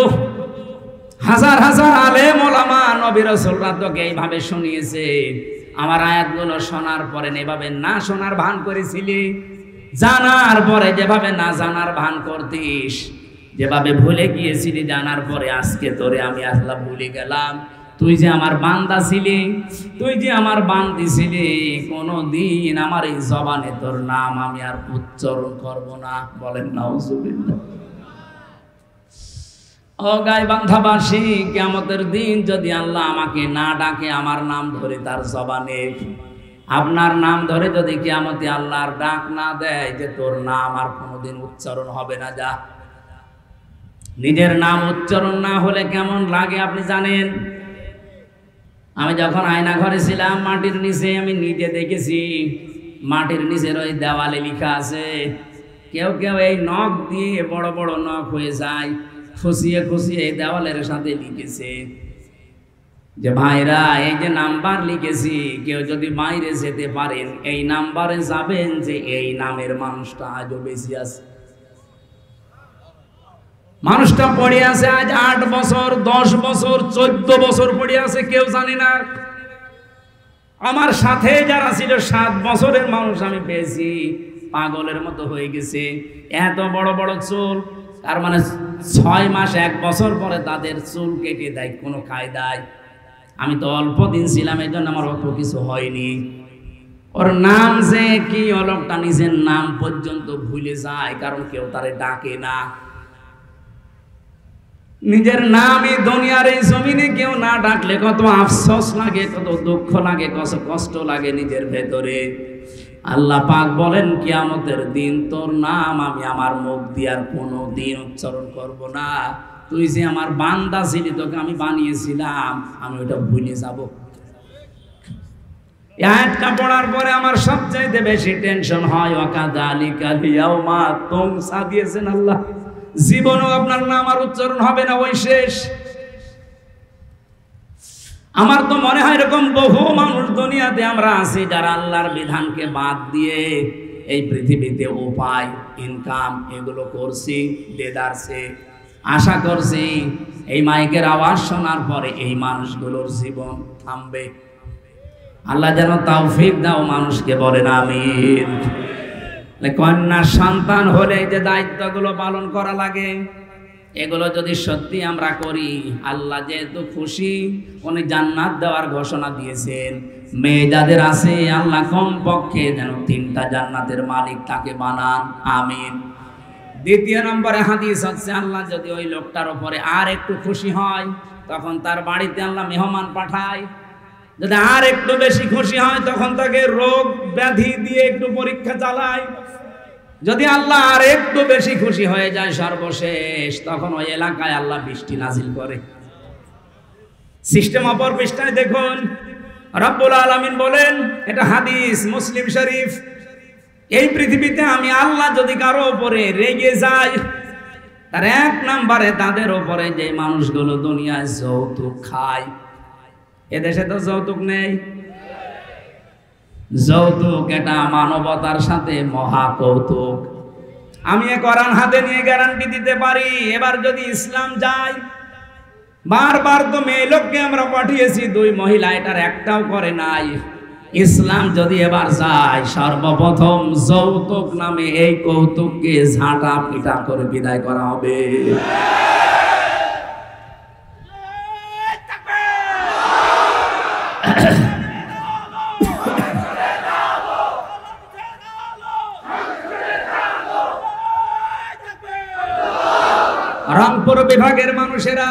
হাজার হাজার আলেম ওলামা নবী রাসূলরা তোকে এইভাবে শুনিয়েছে। আমার আয়াতগুলো শোনার পরে এভাবে না শোনার ভান করেছিলি, জানার পরে যেভাবে না জানার ভান করতিস, যেভাবে ভুলে গিয়েছিলি জানার পরে, আজকে তোরে আমি আল্লাহ ভুলে গেলাম। তুই যে আমার বান্দা ছিলি, তুই যে আমার বান্দি ছিলি, কোনদিন আমার এই জবানে তোর নাম আমি আর উচ্চারণ করব না। বলেন নাউজুবিল্লাহ। ও গাইবান্ধাবাসী, কিয়ামতের দিন যদি আল্লাহ আমাকে না ডাকে, আমার নাম ধরে তার জবানে, আপনার নাম ধরে যদি কিয়ামতে আল্লাহর ডাক না দেয় যে তোর নাম আর কোনোদিন উচ্চারণ হবে না, যা। নিজের নাম উচ্চারণ না হলে কেমন লাগে আপনি জানেন? আমি যখন আয়না ঘরে ছিলাম, মাটির নিচে আমি নিজে দেখেছি, মাটির নিচের ওই দেওয়ালে লেখা আছে। কেউ কেউ এই নখ দিয়ে বড় বড় নখ হয়ে যায়, খুশিয়ে খুশিয়ে এই দেওয়ালের সাথে লিখেছে যে ভাইরা এই যে নাম্বার লিখেছি, কেউ যদি বাইরে যেতে পারেন এই নাম্বারে যাবেন, যে এই নামের মানুষটা আজও বেশি আছে। মানুষটা পড়ে আছে আজ 8 বছর 10 বছর 14 বছর পড়ে আছে, কেউ জানে না। আমার সাথে যারা ছিল 7 বছরের মানুষ আমি পেয়েছি, পাগলের মতো হয়ে গেছে। এত বড় বড় চুল, তার মানে 6 মাস 1 বছর পরে তাদের চুল কেটে দেয় কোনো কায়দায়। আমি তো অল্প দিন ছিলাম, এই জন্য আমার অত কিছু হয়নি। ওর নাম যে কি, লোকটা নিজের নাম পর্যন্ত ভুলে যায়, কারণ কেউ তারে ডাকে না। নিজের নামই দুনিয়ার এই জমিনে কেউ না ডাকলে কত আফসোস লাগে, কত দুঃখ লাগে, কত কষ্ট লাগে নিজের ভেতরে। আল্লাহ পাক বলেন কিয়ামতের দিন তোর নাম আমি আমার মুখ দিয়ে আর কোনো দিন উচ্চারণ করব না। তুই যে আমার বান্দা ছিলি, তোকে আমি বানিয়েছিলাম, আমি ওটা ভুলে যাব। আয়াতটা পড়ার পরে আমার সবচাইতে বেশি টেনশন হয়, ওয়াকাযালিকা লিয়াউমা তুমসা দিয়েছেন আল্লাহ, জীবনেও আপনার নাম আর উচ্চারণ হবে না, ওই শেষ। আমার তো মনে হয় এরকম বহু মানুষ দুনিয়াতে আমরা আছি যারা আল্লাহর বিধানকে বাদ দিয়ে এই পৃথিবীতে উপায় ইনকাম এগুলো করছি, দেদারছে। আশা করছি এই মাইকের আওয়াজ শোনার পরে এই মানুষগুলোর জীবন থামবে। আল্লাহ যেন তৌফিক দাও মানুষকে, বলেন আমিন। কন্যা সন্তান হলে যে দায়িত্বগুলো পালন করা লাগে, এগুলো যদি সত্যি আমরা করি, আল্লাহ যেহেতু খুশি, উনি জান্নাত দেওয়ার ঘোষণা দিয়েছেন। মেয়ে যাদের আছে, আল্লাহ কমপক্ষে যেন 3টা জান্নাতের মালিক তাকে বানান, আমিন। দ্বিতীয় নম্বরে হাদিস হচ্ছে, আল্লাহ যদি ওই লোকটার উপরে আর একটু খুশি হয়, তখন তার বাড়িতে আল্লাহ মেহমান পাঠায়। যদি আর একটু বেশি খুশি হয়, তখন তাকে রোগ ব্যাধি দিয়ে একটু পরীক্ষা চালায়। যদি আল্লাহ আর একটু বেশি খুশি হয়ে যায়, সর্বশেষ তখন ওই এলাকায় আল্লাহ বৃষ্টি নাজিল করে। সিস্টেম অপর পৃষ্ঠায় দেখুন, রব্বুল আলামিন বলেন, এটা হাদিস মুসলিম শরীফ, এই পৃথিবীতে আমি আল্লাহ যদি কারো উপরে রেগে যাই, তার 1 নম্বরে তাদের উপরে যে মানুষগুলো দুনিয়ায় যৌতুক খায়। এদেশে তো যৌতুক নেই। যৌতুক এটা মানবতার সাথে মহা কৌতুক। আমি এ কোরআন হাতে নিয়ে গ্যারান্টি দিতে পারি, এবার যদি ইসলাম যায়, বারবার তো মেয়ে লোককে আমরা পাঠিয়েছি, 2 মহিলা এটার একটাও করে নাই। ইসলাম যদি এবার যায়, সর্বপ্রথম যৌতুক নামে এই কৌতুককে ঝাঁটা পিটা করে বিদায় করা হবে। রংপুর বিভাগের মানুষেরা,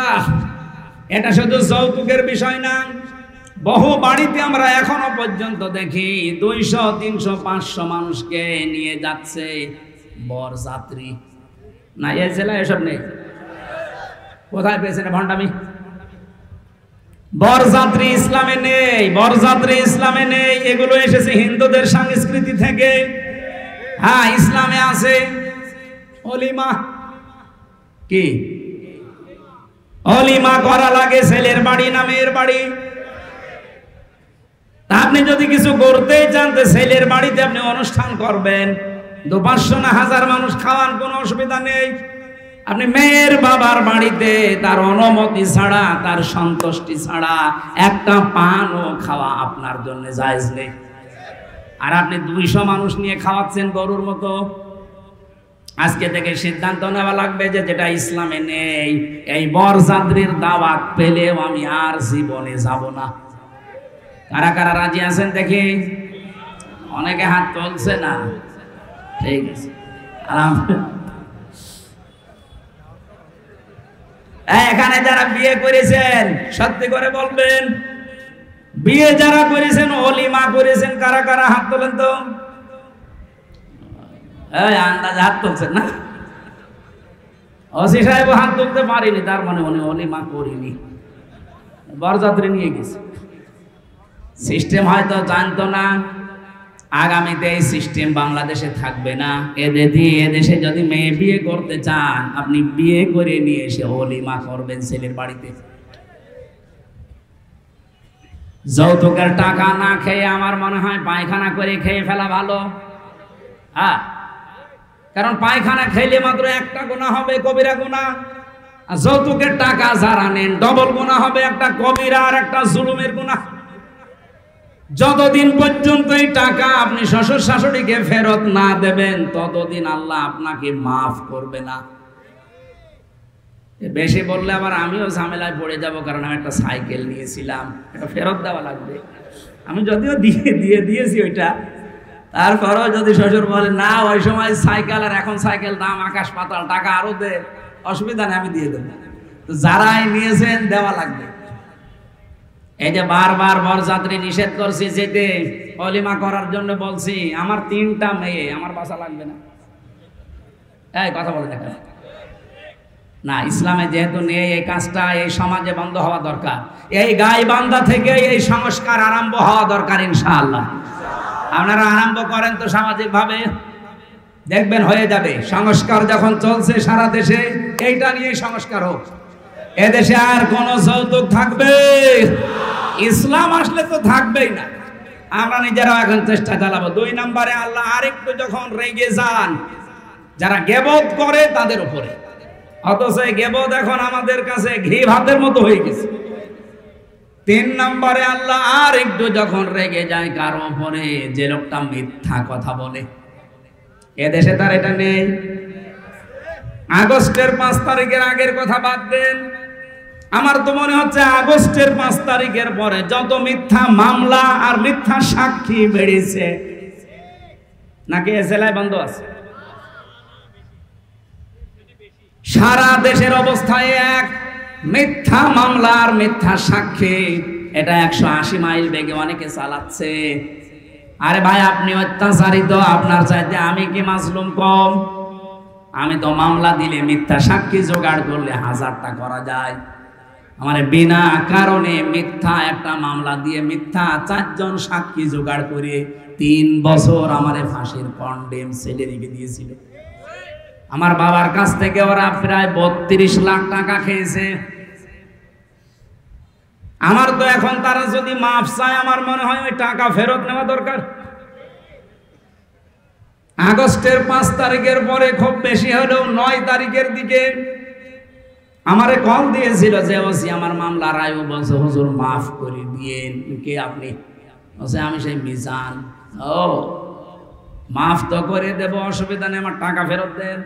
এটা শুধু যৌতুকের বিষয় না, বহু বাড়িতে আমরা এখনো পর্যন্ত দেখি 200, 300, 500 মানুষকে নিয়ে যাচ্ছে বরযাত্রী। না, এই জেলায় এসব নেই। কোথায় পেয়েছেন ভণ্ডামি? বরযাত্রী ইসলামে নেই, বরযাত্রী ইসলামে নেই। এগুলো এসেছে হিন্দুদের সংস্কৃতি থেকে। হ্যাঁ, ইসলামে আছে অলিমা। কি অলিমা করা লাগে? ছেলের বাড়ি না মেয়ের বাড়ি? আপনি যদি কিছু করতেই চান, ছেলের বাড়িতে আপনি অনুষ্ঠান করবেন, 200-500 না 1000 মানুষ খাওয়ান, কোনো অসুবিধা নেই। আপনি মেয়ের বাবার বাড়িতে তার অনুমতি ছাড়া, তার সন্তুষ্টি ছাড়া একটা পানও খাওয়া আপনার জন্য জায়েজ নেই। আর আপনি 200 মানুষ নিয়ে খাওয়াচ্ছেন গরুর মতো। আজকে থেকে সিদ্ধান্ত নেওয়া লাগবে যে যেটা ইসলামে নেই, এই বরযাত্রীর দাওয়াত পেলেও আমি আর জীবনে যাব না। কারা কারা রাজি আছেন দেখি? অনেকে হাত তুলছে না। ঠিক আছে, এখানে যারা বিয়ে করেছেন সত্যি করে বলবেন, বিয়ে যারা করেছেন, অলিমা করেছেন, কারা কারা হাত তোলেন তো? আন্দাজ হাত তুলছেন না? ওসি সাহেব হাত তুলতে পারিনি, তার মানে উনি অলিমা করিনি, বরযাত্রী নিয়ে গেছে। সিস্টেম হয়তো জানতো না, আগামীতে এই সিস্টেম বাংলাদেশে থাকবে না। এদেশে যদি মেয়ে বিয়ে করতে চান, আপনি বিয়ে করে নিয়ে এসে অলিমা করবেন ছেলের বাড়িতে। যৌতুকের টাকা না খেয়ে আমার মনে হয় পায়খানা করে খেয়ে ফেলা ভালো। হ্যাঁ, কারণ পায়খানা খেলে মাত্র একটা গুনাহ হবে, কবিরা গুনাহ। আর যৌতুকের টাকা যারা নেন, ডবল গুনাহ হবে, একটা কবিরা আর একটা জুলুমের গুনাহ। যতদিন পর্যন্ত এই টাকা আপনি শ্বশুর শাশুড়িকে ফেরত না দেবেন, ততদিন আল্লাহ আপনাকে মাফ করবে না। বেশি বললে আবার আমিও ঝামেলায় পড়ে যাব, কারণ আমি একটা সাইকেল নিয়েছিলাম, এটা ফেরত দেওয়া লাগবে। আমি যদিও দিয়েছি ওইটা, তারপরেও যদি শ্বশুর বলে না ওই সময় সাইকেল আর এখন সাইকেল দাম আকাশ পাতাল, টাকা আরো দে, অসুবিধা নেই, আমি দিয়ে দেবো। তো যারাই নিয়েছেন দেওয়া লাগবে। এই যে বারবার বরযাত্রী নিষেধ করছি যেতে, অলিমা করার জন্য বলছি, আমার 3টা মেয়ে, আমার বাসা লাগবে না। এই কথা বলে দেখা না, ইসলামে যেহেতু নেই এই কাজটা, এই সমাজে বন্ধ হওয়া দরকার। এই গাইবান্ধা থেকে এই সংস্কার আরম্ভ হওয়া দরকার ইনশাআল্লাহ। আপনারা আরম্ভ করেন তো সামাজিক ভাবে, দেখবেন হয়ে যাবে। সংস্কার যখন চলছে সারা দেশে, এইটা নিয়ে সংস্কার হোক। এদেশে আর কোন যৌতুক থাকবে? ইসলাম আসলে তো থাকবেই না। আমরা নিজেরাও এখন চেষ্টা চালাবো। 2 নম্বরে আল্লাহ আরেকটু যখন রেগে যান যারা গীবত করে তাদের উপরে, অথচ গীবত এখন আমাদের কাছে ঘি ভাতের মতো হয়ে গেছে। 3 নম্বরে আল্লাহ আর একটু যখন রেগে যায় কারো উপরে, যে লোকটা মিথ্যা কথা বলে। এদেশে তার এটা নেই। আগস্টের 5 তারিখের আগের কথা বাদ দেন, আমার তো মনে হচ্ছে আগস্টের 5 তারিখের পরে যত মিথ্যা মামলা আর মিথ্যা সাক্ষী বেড়েছে, নাকি এ জেলায় বন্ধ আছে? সারা দেশের অবস্থায় এক, মিথ্যা মামলা আর মিথ্যা সাক্ষী, এটা 180 মাইল বেগে অনেকে চালাচ্ছে। আরে ভাই, আপনি অত্যাচারিত, আপনার চাইতে আমি কি মাজলুম কম? আমি তো মামলা দিলে মিথ্যা সাক্ষী জোগাড় করলে 1000টা করা যায়। আমার বিনা কারণে মিথ্যা একটা মামলা দিয়ে মিথ্যা 4 জন সাক্ষী জোগাড় করে 3 বছর আমারে ফাঁসির কন্ডেম ছেলে রেখে দিয়েছিল। আমার বাবার কাছ থেকে ওরা প্রায় 32 লাখ টাকা খেয়েছে। আমার তো এখন তারা যদি মাফ চায়, আমার মনে হয় ওই টাকা ফেরত নেওয়া দরকার। আগস্টের 5 তারিখের পরে খুব বেশি হলেও 9 তারিখের দিকে আমারে কল দিয়েছিল যে ওসি আমার মামলা রায়, বলছে হুজুর মাফ করে দিয়েন। কে আপনি? বলছে আমি সেই মিজান। ও, মাফ তো করে দেব, অসুবিধা নেই, আমার টাকা ফেরত দেন।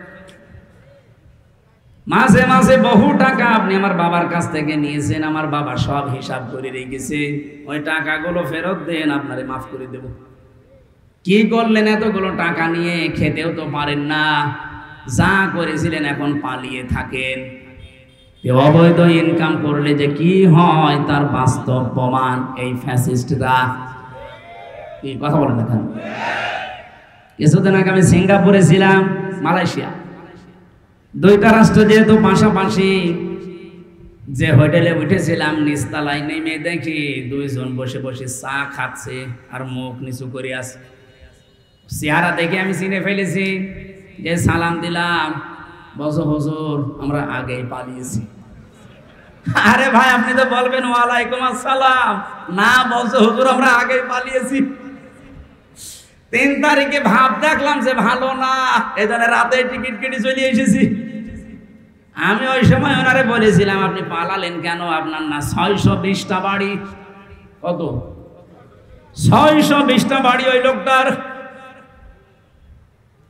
মাঝে মাঝে বহু টাকা আপনি আমার বাবার কাছ থেকে নিয়েছেন, আমার বাবা সব হিসাব করে রেখেছে, ওই টাকাগুলো ফেরত দেন, আপনারে মাফ করে দেব। কি করলেন এতগুলো টাকা নিয়ে? খেতেও তো পারেন না, যা করেছিলেন এখন পালিয়ে থাকেন। অবৈধ ইনকাম করলে যে কি হয় তার বাস্তব প্রমাণ এই ফ্যাসিস্টরা। কি কথা বলেন না কেন? কিছুদিন আগে আমি সিঙ্গাপুরে ছিলাম, মালয়েশিয়া, 2টা রাষ্ট্র যেহেতু পাশাপাশি, যে হোটেলে উঠেছিলাম নিচতলায় নেমে দেখি 2 জন বসে বসে চা খাচ্ছে আর মুখ নিচু করে আছে। চেহারা দেখে আমি চিনে ফেলেছি, যে সালাম দিলাম, বসো হুজুর আমরা আগেই পালিয়েছি। আরে ভাই, আপনি তো বলবেন ওয়ালাইকুম আসসালাম, না বসো হুজুর আমরা আগেই পালিয়েছি। 3 তারিখে ভাব দেখলাম যে ভালো না, এজন্য রাতে টিকিট কেটে চলে এসেছি। আমি ওই সময় ওনারে বলেছিলাম আপনি পালালেন কেন? আপনার না 620টা বাড়ি? কত? 620টা বাড়ি ওই লোকটার।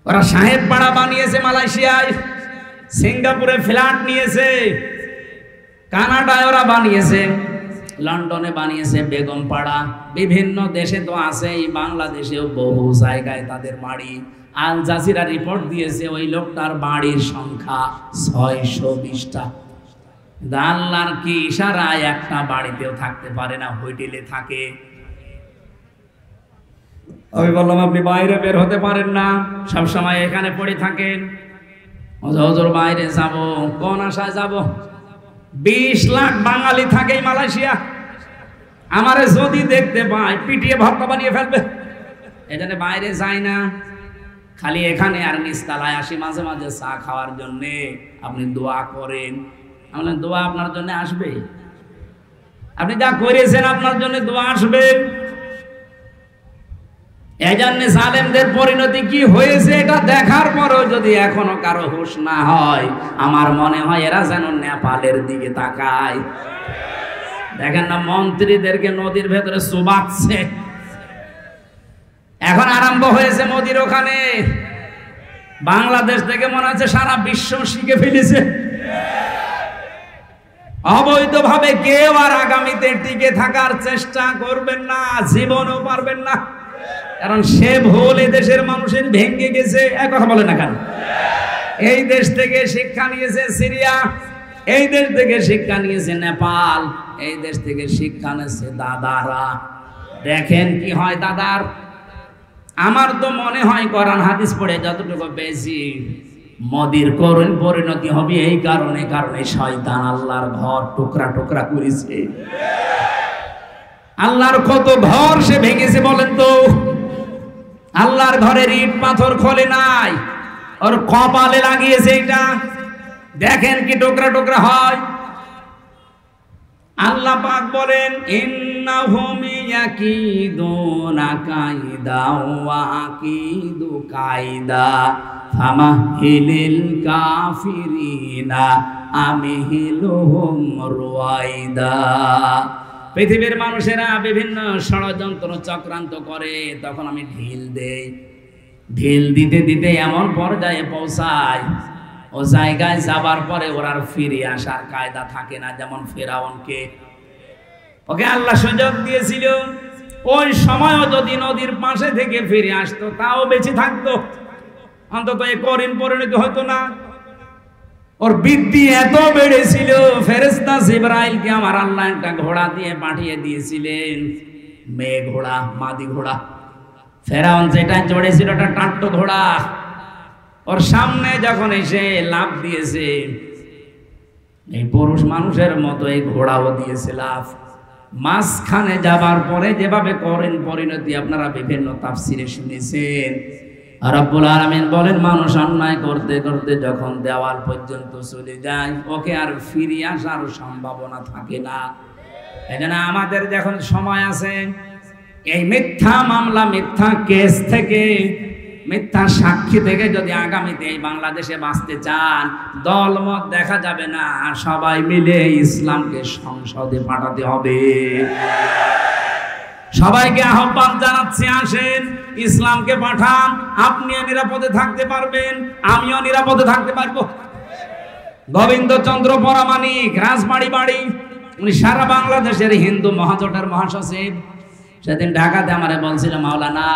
ওরা সাহেব পাড়া বানিয়েছে মালয়েশিয়ায়, সিঙ্গাপুরে ফ্ল্যাট নিয়েছে, কানাডায় ওরা বানিয়েছে, লন্ডনে বানিয়েছে বেগম পাড়া, বিভিন্ন দেশে তো আছেই, বাংলাদেশেও বহু জায়গায় তাদের বাড়ি। আল জাজিরা রিপোর্ট দিয়েছে ওই লোকটার বাড়ির সংখ্যা 620টা। আল্লাহর কি ইশারায় একটা বাড়িতেও থাকতে পারে না, হোটেলে থাকে। আমি বললাম আপনি বাইরে বের হতে পারেন না, সব সময় এখানে পড়ে থাকেন। হুজুর বাইরে যাব, কোন আশায় যাব? 20 লাখ বাঙালি থাকে মালয়েশিয়া, আমারে যদি দেখতে পায় পিটিয়ে ভর্তা বানিয়ে ফেলবে, এজন্য বাইরে যাই না, খালি এখানে আর নিচতলায় আসি মাঝে মাঝে চা খাওয়ার জন্য। আপনি দোয়া করেন। আমি বললাম দোয়া আপনার জন্য আসবে? আপনি যা করেছেন আপনার জন্য দোয়া আসবে। এজন্য জালেমদের পরিণতি কি হয়েছে এটা দেখার পরও যদি এখনো কারো হুঁশ না হয়, আমার মনে হয় এরা যেন নেপালের দিকে তাকায়। দেখেন না মন্ত্রীদেরকে নদীর ভেতরে চুবাচ্ছে, এখন আরম্ভ হয়েছে মোদির ওখানে। বাংলাদেশ থেকে মনে হচ্ছে সারা বিশ্ব শিখে ফেলেছে। অবৈধভাবে কেউ আর আগামীতে টিকে থাকার চেষ্টা করবেন না, জীবনও পারবেন না, কারণ সে ভুল এদেশের মানুষের ভেঙে গেছে। এক কথা বলে না কেন? এই দেশ থেকে শিক্ষা নিয়েছে সিরিয়া, এই দেশ থেকে শিক্ষা নিয়েছে নেপাল, এই দেশ থেকে শিক্ষা নিয়েছে দাদারা। দেখেন কি হয় দাদার। আমার তো মনে হয় কোরআন হাদিস পড়ে যতটুকু পেয়েছি, মোদির করুণ পরিণতি হবে এই কারণে, শয়তান আল্লাহর ঘর টুকরা টুকরা করেছে। আল্লাহর কত ঘর সে ভেঙেছে বলেন তো? আল্লাহর ঘরের ইট পাথর খোলে নাই, ওর কপালে লাগিয়েছে এটা। দেখেন কি টুকরা টুকরা হয়। আল্লাহ পাক বলেন ইন্নাহুম ইয়াকিদুনা কায়দা ওয়া আকিদু কায়দা ফামাহিলিল কাফিরিনা আমহিলুহুম রুয়াইদা। পৃথিবীর মানুষেরা বিভিন্ন ষড়যন্ত্র চক্রান্ত করে, তখন আমি ঢিল দেই। ঢিল দিতে দিতে এমন পর্যায়ে পৌঁছায়, ও জায়গায় যাবার পরে ওর আর ফিরে আসার কায়দা থাকে না। যেমন ফেরাউনকে, ওকে আল্লাহ সুযোগ দিয়েছিল, ওই সময়ও যদি নদীর পাশে থেকে ফিরে আসতো তাও বেঁচে থাকতো, অন্তত এই করিম পরিণত হতো না। ওর বৃদ্ধি এত বেড়েছিল, ফেরেশতা জিবরাইলকে আমার আল্লাহ একটা ঘোড়া দিয়ে পাঠিয়ে দিয়েছিলেন, মেয়ে ঘোড়া, মাদি ঘোড়া। ফেরাউন যেটা চড়েছিল ওটা টাট্টো ঘোড়া। ওর সামনে যখন এসে লাফ দিয়েছে, এই পুরুষ মানুষের মতো এই ঘোড়াও দিয়েছে লাফ। মাঝখানে যাবার পরে যেভাবে করেন পরিণতি আপনারা বিভিন্ন তাফসিরে শুনেছেন। রব্বুল আলামিন বলেন, মানুষ অন্যায় করতে করতে যখন দেওয়াল পর্যন্ত চলে যায়, ওকে আর ফিরে আসার সম্ভাবনা থাকে না। এজন্য আমাদের যখন সময় আছে, এই মিথ্যা মামলা, মিথ্যা কেস থেকে, মিথ্যা সাক্ষী থেকে যদি আগামীতে এই বাংলাদেশে বাঁচতে চান, দলমত দেখা যাবে না, সবাই মিলে ইসলামকে সংসদে পাঠাতে হবে। সবাইকে আহ্বান জানাচ্ছি, আসেন ইসলামকে পাঠান। আপনিও নিরাপদে থাকতে পারবেন, আমিও নিরাপদে থাকতে পারবো। গোবিন্দচন্দ্র পরামানিক, রাজবাড়ি বাড়ি, উনি সারা বাংলাদেশের হিন্দু মহাজোটের মহাসচিব। সেদিন ঢাকাতে আমারে বলছিল, মাওলানা,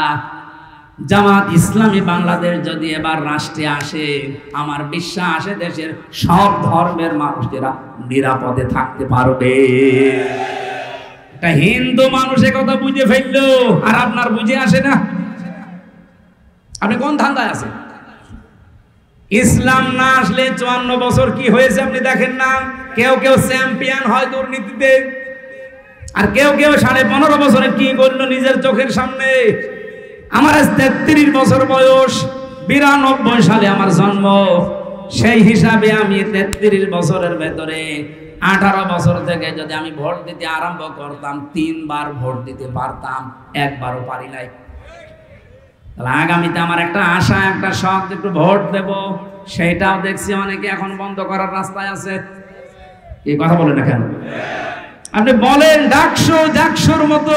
জামাত ইসলামী বাংলাদেশ যদি এবার রাষ্ট্রে আসে, আমার বিশ্বাস দেশের সব ধর্মের মানুষেরা নিরাপদে থাকতে পারবে। একটা হিন্দু মানুষ কথা বুঝে ফেললো, আর আপনার বুঝে আসে না। আপনি কোন ধান্দায় আছেন? ইসলাম না আসলে 54 বছর কি হয়েছে আপনি দেখেন না। কেউ কেউ চ্যাম্পিয়ন হয় দুর্নীতিতে, আর কেউ কেউ 15.5 বছরে কি করলো নিজের চোখের সামনে। আমার 33 বছর বয়স, 92 সালে আমার জন্ম। সেই হিসাবে আমি 33 বছরের ভেতরে 18 বছর থেকে যদি আমি ভোট দিতে আরম্ভ করতাম, 3 বার ভোট দিতে পারতাম, একবারও পারি নাই। তাহলে আগামীতে আমার একটা আশা, একটা শখ, একটু ভোট দেব, সেটাও দেখছি অনেকে এখন বন্ধ করার রাস্তায় আছে। এই কথা বলেন না কেন? আপনি বলেন, ডাকসুর মতো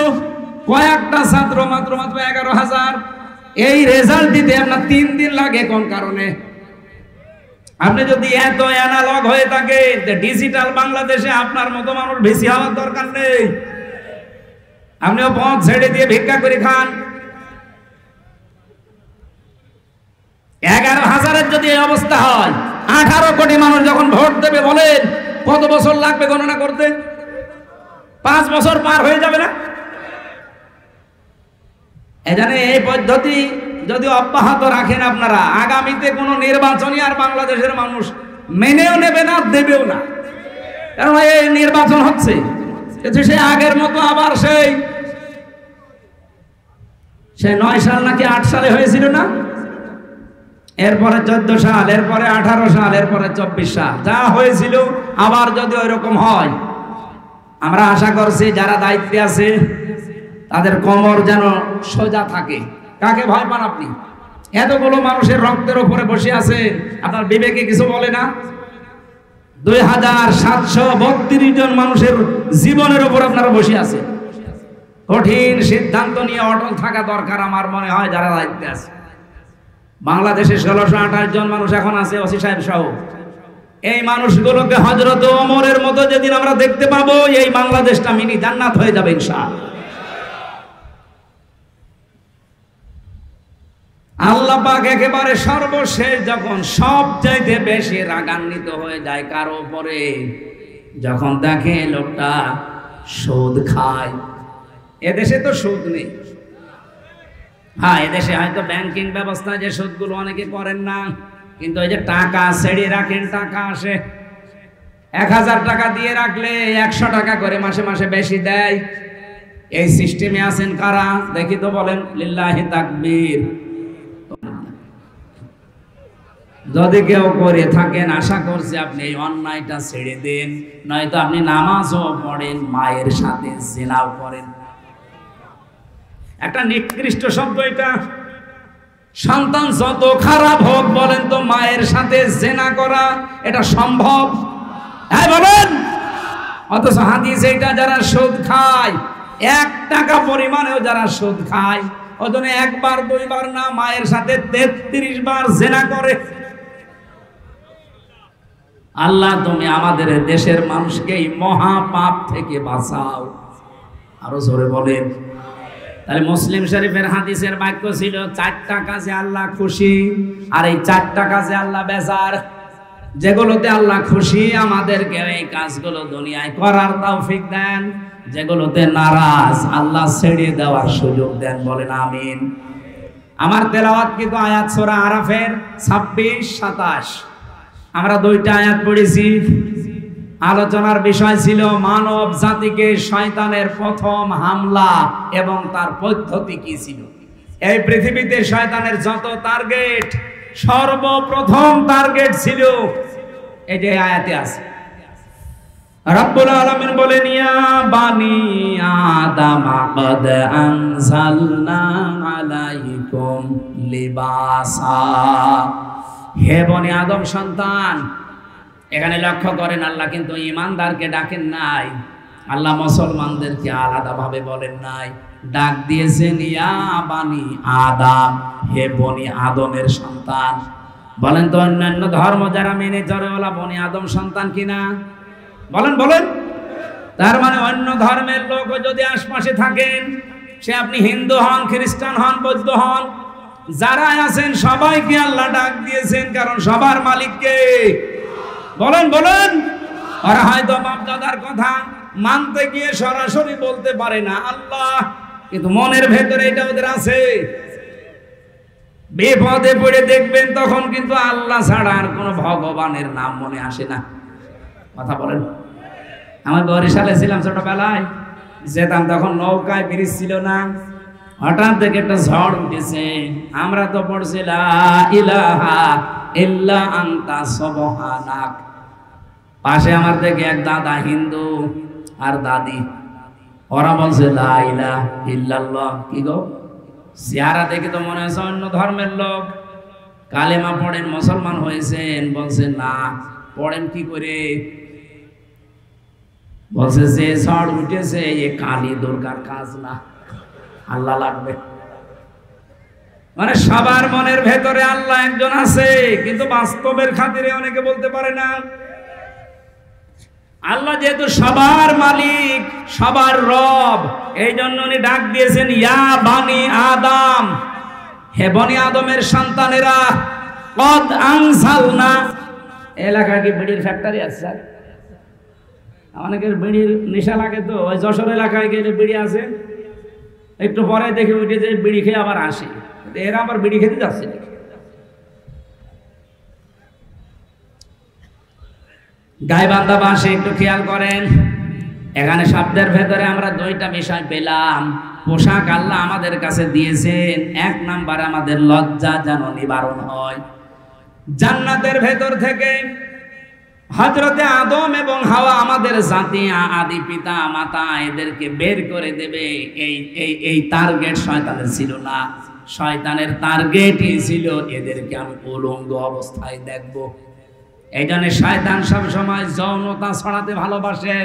কয়েকটা ছাত্র, মাত্র 11,000, এই রেজাল্ট দিতে আপনার 3 দিন লাগে। কোন কারণে? আপনি যদি এত অ্যানালগ হয়ে থাকে, ডিজিটাল বাংলাদেশে আপনার মতো মানুষ বেশি হওয়ার দরকার নেই। আপনিও পথ ছেড়ে দিয়ে ভিক্ষা করে খান। 11,000-এর যদি এই অবস্থা হয়, 18 কোটি মানুষ যখন ভোট দেবে, বলেন কত বছর লাগবে গণনা করতে? 5 বছর পার হয়ে যাবে না? এজন্য এই পদ্ধতি যদি অব্যাহত রাখেন আপনারা, আগামীতে কোনো নির্বাচনই আর বাংলাদেশের মানুষ মেনেও নেবে না, দেবেও না। কারণ এই নির্বাচন হচ্ছে, সে আগের মতো আবার সেই 9 সাল নাকি 8 সালে হয়েছিল না, এরপরে 14 সাল, এরপরে 18 সাল, এরপরে 24 সাল, যা হয়েছিল আবার যদি ওই রকম হয়, আমরা আশা করছি যারা দায়িত্বে আছে তাদের কোমর যেন সোজা থাকে। কাকে ভয় পান আপনি? এতগুলো মানুষের রক্তের উপরে বসে আছেন, আপনার বিবেকে কিছু বলে না? 2732 জন মানুষের জীবনের উপর আপনারা বসে আছেন। কঠিন সিদ্ধান্ত নিয়ে অটল থাকা দরকার আমার মনে হয় যারা দায়িত্বে আছে। বাংলাদেশে 1628 জন মানুষ এখন আছে, ওসি সাহেব সহ। এই মানুষগুলোকে হযরত ওমরের মতো যেদিন আমরা দেখতে পাবো, এই বাংলাদেশটা মিনি জান্নাত হয়ে যাবে ইনশাআল্লাহ। আল্লাহ পাক একেবারে সর্বশেষ যখন সবচাইতে বেশি রাগান্বিত হয়ে যায় কারো উপরে, যখন দেখে লোকটা সুদ খায়। এদেশে তো সুদ নেই। হ্যাঁ, এদেশে হয়তো ব্যাংকিং ব্যবস্থায় যে সুদগুলো অনেকে করেন না, কিন্তু এই যে টাকা ছেড়ে রাখেন, টাকা আসে, 1000 টাকা দিয়ে রাখলে 100 টাকা করে মাসে মাসে বেশি দেয়। এই সিস্টেমে আছেন কারা দেখি তো, বলেন লিল্লাহি তাকবীর। যদি কেউ করে থাকেন, আশা করছি আপনি এই অন্যায়টা ছেড়ে দেন, নয়তো আপনি নামাজও পড়েন, মায়ের সাথে জিনাও করেন। একটা নিকৃষ্ট শব্দ এটা। সন্তান যত খারাপ হোক, বলেন তো মায়ের সাথে জিনা করা এটা সম্ভব? হ্যাঁ বলেন। অথচ হাদিসে এটা যারা সুদ খায়, 1 টাকা পরিমাণেও যারা সুদ খায়, ওজনে একবার দুইবার না, মায়ের সাথে 33 বার জিনা করে। আল্লাহ তুমি আমাদের দেশের মানুষকে এই মহা পাপ থেকে বাঁচাও। আরো জোরে বলেন। তাহলে মুসলিম শরীফের হাদিসের বাক্য ছিল 4টা কাজে আল্লাহ খুশি, আর এই 4টা কাজে আল্লাহ বেজার। যেগুলোতে আল্লাহ খুশি আমাদেরকে এই কাজগুলো দুনিয়ায় করার তৌফিক দেন, যেগুলোতে নারাজ আল্লাহ ছেড়ে দেওয়ার সুযোগ দেন। বলেন আমিন। আমার তেলাওয়াত কিন্তু আয়াত সূরা আরাফের 26-27 আমরা 2টা আয়াত পড়েছি। আলোচনার বিষয় ছিল মানব জাতিকে শয়তানের প্রথম হামলা এবং তার পদ্ধতি কি ছিল। এই পৃথিবীতে শয়তানের যত টার্গেট, সর্বপ্রথম টার্গেট ছিল এই যে আয়াতে আছে। রব্বুল আলামিন বলেন, ইয়া বানি আদম কদ আনজালনা আলাইকুম লিবাসা। হে বনি আদম সন্তান, এখানে লক্ষ্য করেন আল্লাহ কিন্তু ঈমানদারকে ডাকেন নাই, আল্লাহ মুসলমানদেরকে আলাদাভাবে বলেন নাই, ডাক দিয়েছেন ইয়া বানি আদম, হে বনি আদমের সন্তান। বলেন তো অন্যান্য ধর্ম যারা মেনে চলে ওলা বনি আদম সন্তান কিনা? বলেন বলেন। তার মানে অন্য ধর্মের লোক যদি আশপাশে থাকেন, সে আপনি হিন্দু হন, খ্রিস্টান হন, বৌদ্ধ হন, যারা আছেন সবাইকে আল্লাহ ডাক দিয়েছেন, কারণ সবার মালিক কে? বলেন বলেন। ওরা হয়তো বাপ দাদার কথা মানতে গিয়ে সরাসরি বলতে পারে না আল্লাহ, কিন্তু মনের ভেতরে এটা ওদের আছে। বিপদে পড়ে দেখবেন তখন কিন্তু আল্লাহ ছাড়া আর কোনো ভগবানের নাম মনে আসে না। কথা বলেন। আমার বরিশালে ছিলাম ছোটবেলায়, যেতাম তখন নৌকায় ব্রিজ ছিল না, হঠাৎ দেখে একটা ঝড় উঠেছে। আমরা তো পড়ছি লা ইলাহা ইল্লা আনতা সুবহানাক। পাশে আমার দেখে এক দাদা হিন্দু আর দাদি, ওরা বলছে লা ইলাহা ইল্লাল্লাহ। কি গো, চেহারা দেখে তো মনে হচ্ছে অন্য ধর্মের লোক। কালেমা পড়েন, মুসলমান হয়েছেন? বলছে না। পড়েন কি করে? বলছে যে ঝড় উঠেছে এ কালী দুর্গার কাজ না, আল্লাহ লাগবে। মানে সবার মনের ভেতরে আল্লাহ একজন আছে, কিন্তু বাস্তবের খাতিরে অনেকে বলতে পারে না। আল্লাহ যেহেতু সবার মালিক, সবার রব, এই জন্য উনি ডাক দিয়েছেন ইয়া বানি আদম, হে বনি আদমের সন্তানেরা, কদ আনজালনা। এলাকায় কি বিড়ির ফ্যাক্টরি আছে? অনেকের বিড়ির নেশা লাগে, তো ওই যশোর এলাকায় গেলে বিড়ি আছে, একটু পরে দেখে উঠে যে বিড়ি খেয়ে আবার আসে। এরা আবার বিড়ি খেতে যাচ্ছে। গাইবান্ধা বাসে একটু খেয়াল করেন, এখানে শব্দের ভেতরে আমরা 2টা বিষয় পেলাম। পোশাক আল্লাহ আমাদের কাছে দিয়েছেন, 1 নাম্বার আমাদের লজ্জা যেন নিবারণ হয়। জান্নাতের ভেতর থেকে হযরতে আদম এবং হাওয়া আমাদের জাতি আদি পিতা মাতা এদেরকে বের করে দেবে, এই টার্গেট শয়তানের ছিল না। শয়তানের টার্গেটই ছিল এদেরকে আমি উলঙ্গ অবস্থায় দেখব। এই জন্য শয়তান সব সময় যৌনতা ছড়াতে ভালোবাসে।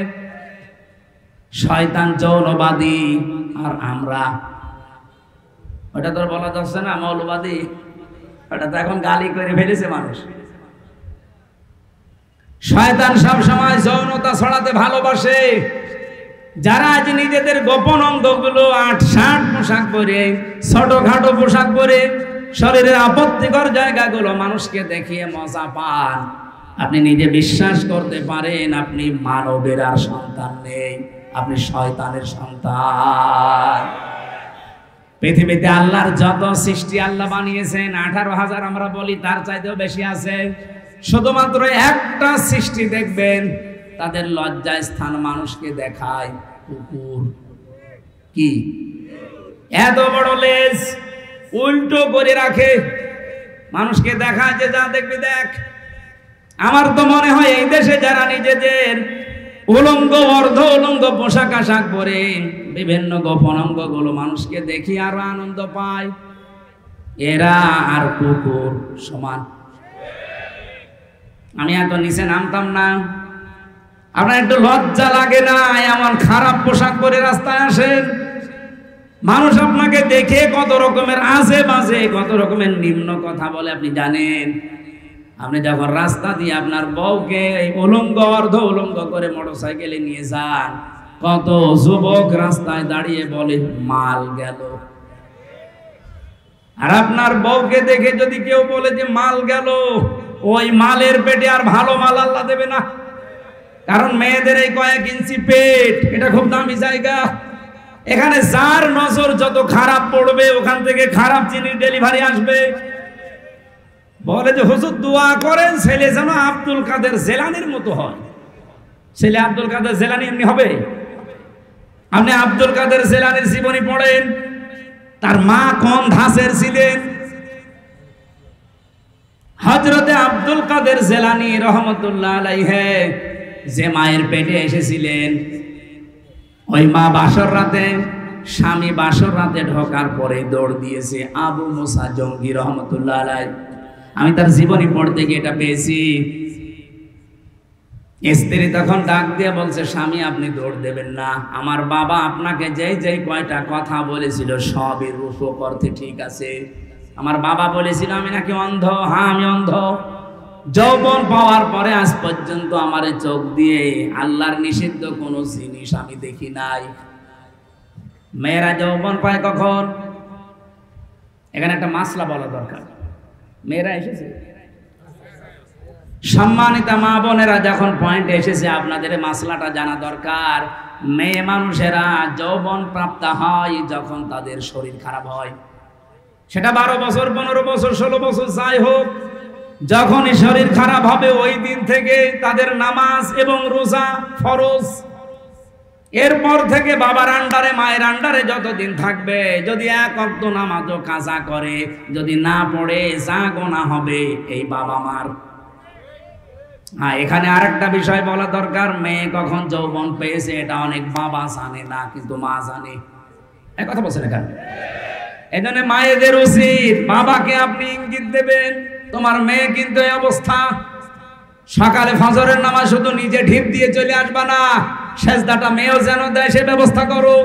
শয়তান যৌনবাদী, আর আমরা ওটা তো বলা যাচ্ছে না মৌলবাদী, ওটা তো এখন গালি করে ফেলেছে মানুষ। শয়তান সব সময় যৌনতা ছড়াতে ভালোবাসে। যারা আজ নিজেদের গোপন অঙ্গগুলো 8-60 পোশাক পরে, ছোটখাটো পোশাক পরে, শরীরের আপত্তিকর জায়গাগুলো মানুষকে দেখিয়ে মজা পান, আপনি নিজে বিশ্বাস করতে পারেন আপনি মানবের আর সন্তান নেই, আপনি শয়তানের সন্তান। পৃথিবীতে আল্লাহর যত সৃষ্টি আল্লাহ বানিয়েছেন 18,000 আমরা বলি, তার চাইতেও বেশি আছে। শুধুমাত্র একটা সৃষ্টি দেখবেন তাদের লজ্জায় স্থান মানুষকে দেখায় কুকুর। কি এত বড় লেজ উল্টো করে রাখে, মানুষকে দেখায় যে যা দেখবি দেখ। আমার তো মনে হয় এই দেশে যারা নিজেদের উলঙ্গ অর্ধ উলঙ্গ পোশাক আশাক পরে বিভিন্ন গোপন অঙ্গগুলো মানুষকে দেখি আরো আনন্দ পায়, এরা আর কুকুর সমান। আমি এত নিচে নামতাম না। আপনার একটু লজ্জা লাগে না এমন খারাপ পোশাক পরে রাস্তায় আসেন? মানুষ আপনাকে দেখে কত রকমের আজে বাজে, কত রকমের নিম্ন কথা বলে আপনি জানেন? আপনি যখন রাস্তা দিয়ে আপনার বউকে উলঙ্গ অর্ধ উলঙ্গ করে মোটরসাইকেলে নিয়ে যান, কত যুবক রাস্তায় দাঁড়িয়ে বলে মাল গেল। আর আপনার বউকে দেখে যদি কেউ বলে যে মাল গেল, ওই মালের পেটে আর ভালো মাল আল্লাহ দেবে না। কারণ মেয়েদের এই কয়েক ইঞ্চি পেট, এটা খুব দামি জায়গা। এখানে যার নজর যত খারাপ পড়বে, ওখান থেকে খারাপ জিনিস ডেলিভারি আসবে। বলে যে হুজুর দোয়া করেন ছেলে যেন আব্দুল কাদের জেলানির মতো হয়। ছেলে আব্দুল কাদের জেলানি এমনি হবে? আপনি আব্দুল কাদের জেলানির জীবনী পড়েন, তার মা কোন ধাঁচের ছিলেন। হযরতে আব্দুল কাদের জেলানি রহমতুল্লাহ আলাইহি যে মায়ের পেটে এসেছিলেন, ওই মা বাসর রাতে, স্বামী বাসর রাতে ঢোকার পরে দৌড় দিয়েছে আবু মুসা জঙ্গি রহমতুল্লাহ আলাইহি। আমি তার জীবনী পড়তে গিয়ে এটা পেয়েছি। স্ত্রী তখন ডাক দিয়ে বলছে, স্বামী আপনি দৌড় দেবেন না, আমার বাবা আপনাকে যেই যেই কয়টা কথা বলেছিল সবই রূপক অর্থে ঠিক আছে। আমার বাবা বলেছিল আমি নাকি অন্ধ, হ্যাঁ আমি অন্ধ। যৌবন পাওয়ার পরে আজ পর্যন্ত আমার চোখ দিয়ে আল্লাহর নিষিদ্ধ কোনো জিনিস আমি দেখি নাই। মেয়েরা যৌবন পায় কখন? এখানে একটা মাসলা বলা দরকার। মেয়েরা এসেছে, সম্মানিতা মা বোনেরা, যখন পয়েন্ট এসেছে আপনাদের মাসলাটা জানা দরকার। মেয়ে মানুষেরা যৌবন প্রাপ্ত হয় যখন তাদের শরীর খারাপ হয়। সেটা 12 বছর, 15 বছর, 16 বছর যাই হোক, যখনই শরীর খারাপ হবে ওই দিন থেকে তাদের নামাজ এবং রোজা ফরজ। এরপর থেকে বাবার আন্ডারে, মায়ের আন্ডারে যতদিন থাকবে, যদি এক ওয়াক্ত নামাজও কাজা করে, যদি না পড়ে, যা গুনাহ হবে এই বাবা মার। হ্যাঁ, এখানে আরেকটা বিষয় বলা দরকার। মেয়ে কখন যৌবন পেয়েছে এটা অনেক বাবা জানে না, কিন্তু মা জানে। এক কথা বলছেন এখানে। এই জন্য মায়েদের উচিত বাবাকে আপনি ইঙ্গিত দেবেন, তোমার মেয়ে কিন্তু এই অবস্থা। সকালে ফজরের নামাজ শুধু নিজে ঢিপ দিয়ে চলে আসবা না, সেজদাটা মেয়েও যেন দেয় সে ব্যবস্থা করো।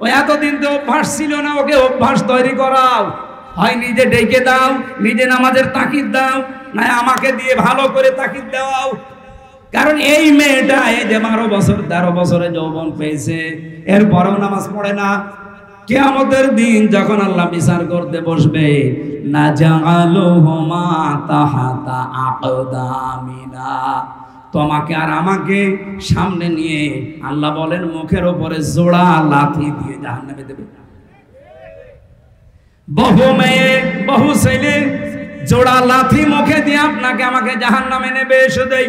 ওই এতদিন তো অভ্যাস ছিল না, ওকে অভ্যাস তৈরি করাও। হয় নিজে ডেকে দাও, নিজে নামাজের তাকিদ দাও, না আমাকে দিয়ে ভালো করে তাকিদ দেওয়াও। কারণ এই মেয়েটা এই যে 12 বছর 13 বছরে যৌবন পেয়েছে, এরপরেও নামাজ পড়ে না। কিয়ামতের দিন যখন আল্লাহ বিচার করতে বসবে, নাজালুহুমা তাহাতা আকদামিনা, তোমাকে আর আমাকে সামনে নিয়ে আল্লাহ বলেন মুখের উপরে জোড়া লাথি দিয়ে জাহান্নামে দেবে। বহু মেয়ে বহু ছেলে জোড়া লাথি মুখে দিয়ে আপনাকে আমাকে জাহান্নামে নেবে, শুধু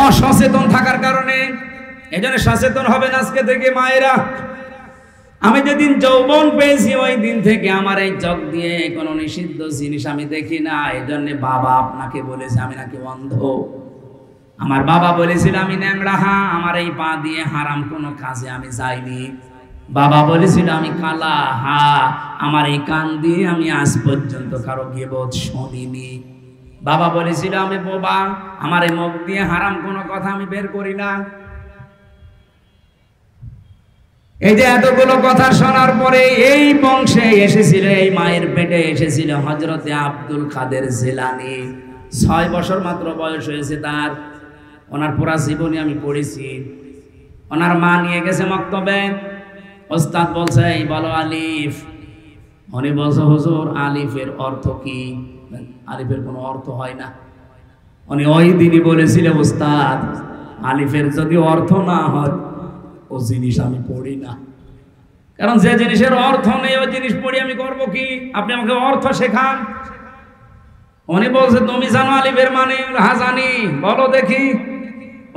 অসচেতন থাকার কারণে। এই জন্য সচেতন হবেন আজকে থেকে মায়েরা। আমি যেদিন যৌবন পেয়েছি ওই দিন থেকে আমার এই চোখ দিয়ে কোনো নিষিদ্ধ জিনিস আমি দেখি না। এই জন্য বাবা আপনাকে বলেছে আমি নাকি অন্ধ। আমার বাবা বলেছিল আমি ন্যাংরা, হ্যাঁ আমার এই পা দিয়ে হারাম কোনো কাজে আমি যাইনি। বাবা বলেছিল আমি কালা, হ্যাঁ আমার এই কান দিয়ে আমি আজ পর্যন্ত কারো গীবত শুনিনি। বাবা বলেছিল আমি বোবা, আমার এই মুখ দিয়ে হারাম কোনো কথা আমি বের করি না। এই যে এতগুলো কথা শোনার পরে এই বংশে এসেছিল, এই মায়ের পেটে এসেছিল হযরতে আব্দুল কাদের জিলানী। 6 বছর মাত্র বয়স হয়েছে তার। ওনার পুরা জীবনী আমি পড়েছি। ওনার মা নিয়ে গেছে মক্তবে, ওস্তাদ বলছে এই বলো আলিফ। উনি বলছে হুজুর আলিফের অর্থ কি? আলিফের কোনো অর্থ হয় না। উনি ওই দিনই বলেছিল ওস্তাদ আলিফের যদি অর্থ না হয় ও জিনিস আমি পড়ি না। কারণ যে জিনিসের অর্থ নেই ওই জিনিস পড়ি আমি করব কি? আপনি আমাকে অর্থ শেখান। উনি বলছে তুমি জানো আলিফের মানে? হ্যাঁ জানি। বলো দেখি।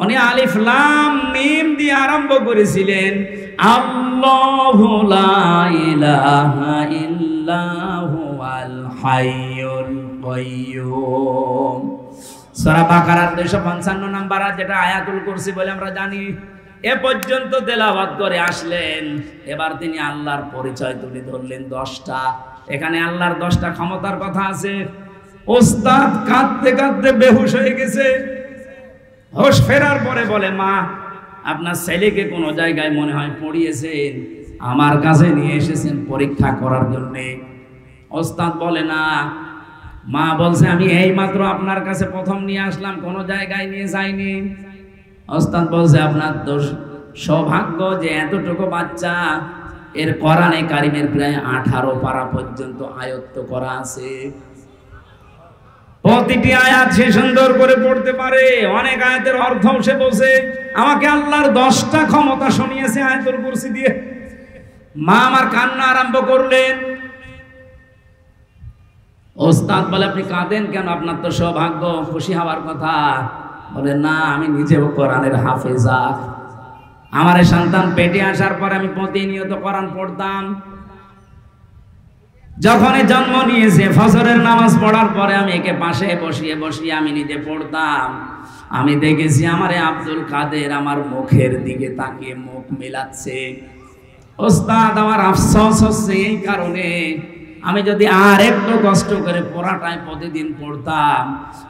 উনি আলিফ লাম মিম দিয়ে আরম্ভ করেছিলেন আল্লাহু লা ইলাহা ইল্লাহু আল হাইয়ুল কাইয়্যুম। সূরা বাকারার 255 নম্বর আয়াত, যেটা আয়াতুল কুরসি বলে আমরা জানি। এ পর্যন্ত তেলাওয়াত করে আসলেন। এবার তিনি আল্লাহর পরিচয় তুলে ধরলেন 10টা। এখানে আল্লাহর 10টা ক্ষমতার কথা আছে। ওস্তাদ কাঁদতে কাঁদতে বেহুশ হয়ে গেছে। হোশ ফেরার পরে বলে মা আপনার ছেলেকে কোনো জায়গায় মনে হয় পড়িয়েছেন, আমার কাছে নিয়ে এসেছেন পরীক্ষা করার জন্য। ওস্তাদ বলে না, মা বলছে আমি এই মাত্র আপনার কাছে প্রথম নিয়ে আসলাম, কোনো জায়গায় নিয়ে যাইনি। ওস্তাদ বলছে আপনার তো সৌভাগ্য যে এতটুকু বাচ্চা এর কোরআনে কারিমের প্রায় 18 পারা পর্যন্ত আয়ত্ত করা আছে। প্রতিটি আয়াত সে সুন্দর করে পড়তে পারে, অনেক আয়াতের অর্থ সে বোঝে। আমাকে আল্লাহর 10টা ক্ষমতা শুনিয়েছে আয়াতুল কুরসি দিয়ে। মা আমার কান্না আরম্ভ করলেন। ওস্তাদ বলে আপনি কাঁদেন কেন? আপনার তো সৌভাগ্য, খুশি হওয়ার কথা। বলে না, আমি নিজেও কোরআনের হাফেজা। আমার এই সন্তান পেটে আসার পর আমি প্রতিনিয়ত কোরআন পড়তাম। যখনই জন্ম নিয়েছে ফজরের নামাজ পড়ার পরে আমি একে পাশে বসিয়ে আমি নিজে পড়তাম। আমি দেখেছি আমার আব্দুল কাদের আমার মুখের দিকে তাকিয়ে মুখ মেলাচ্ছে। ওস্তাদ আমার আফসোস হচ্ছে এই কারণে, আমি যদি আর একটু কষ্ট করে পড়াটাই প্রতিদিন পড়তাম,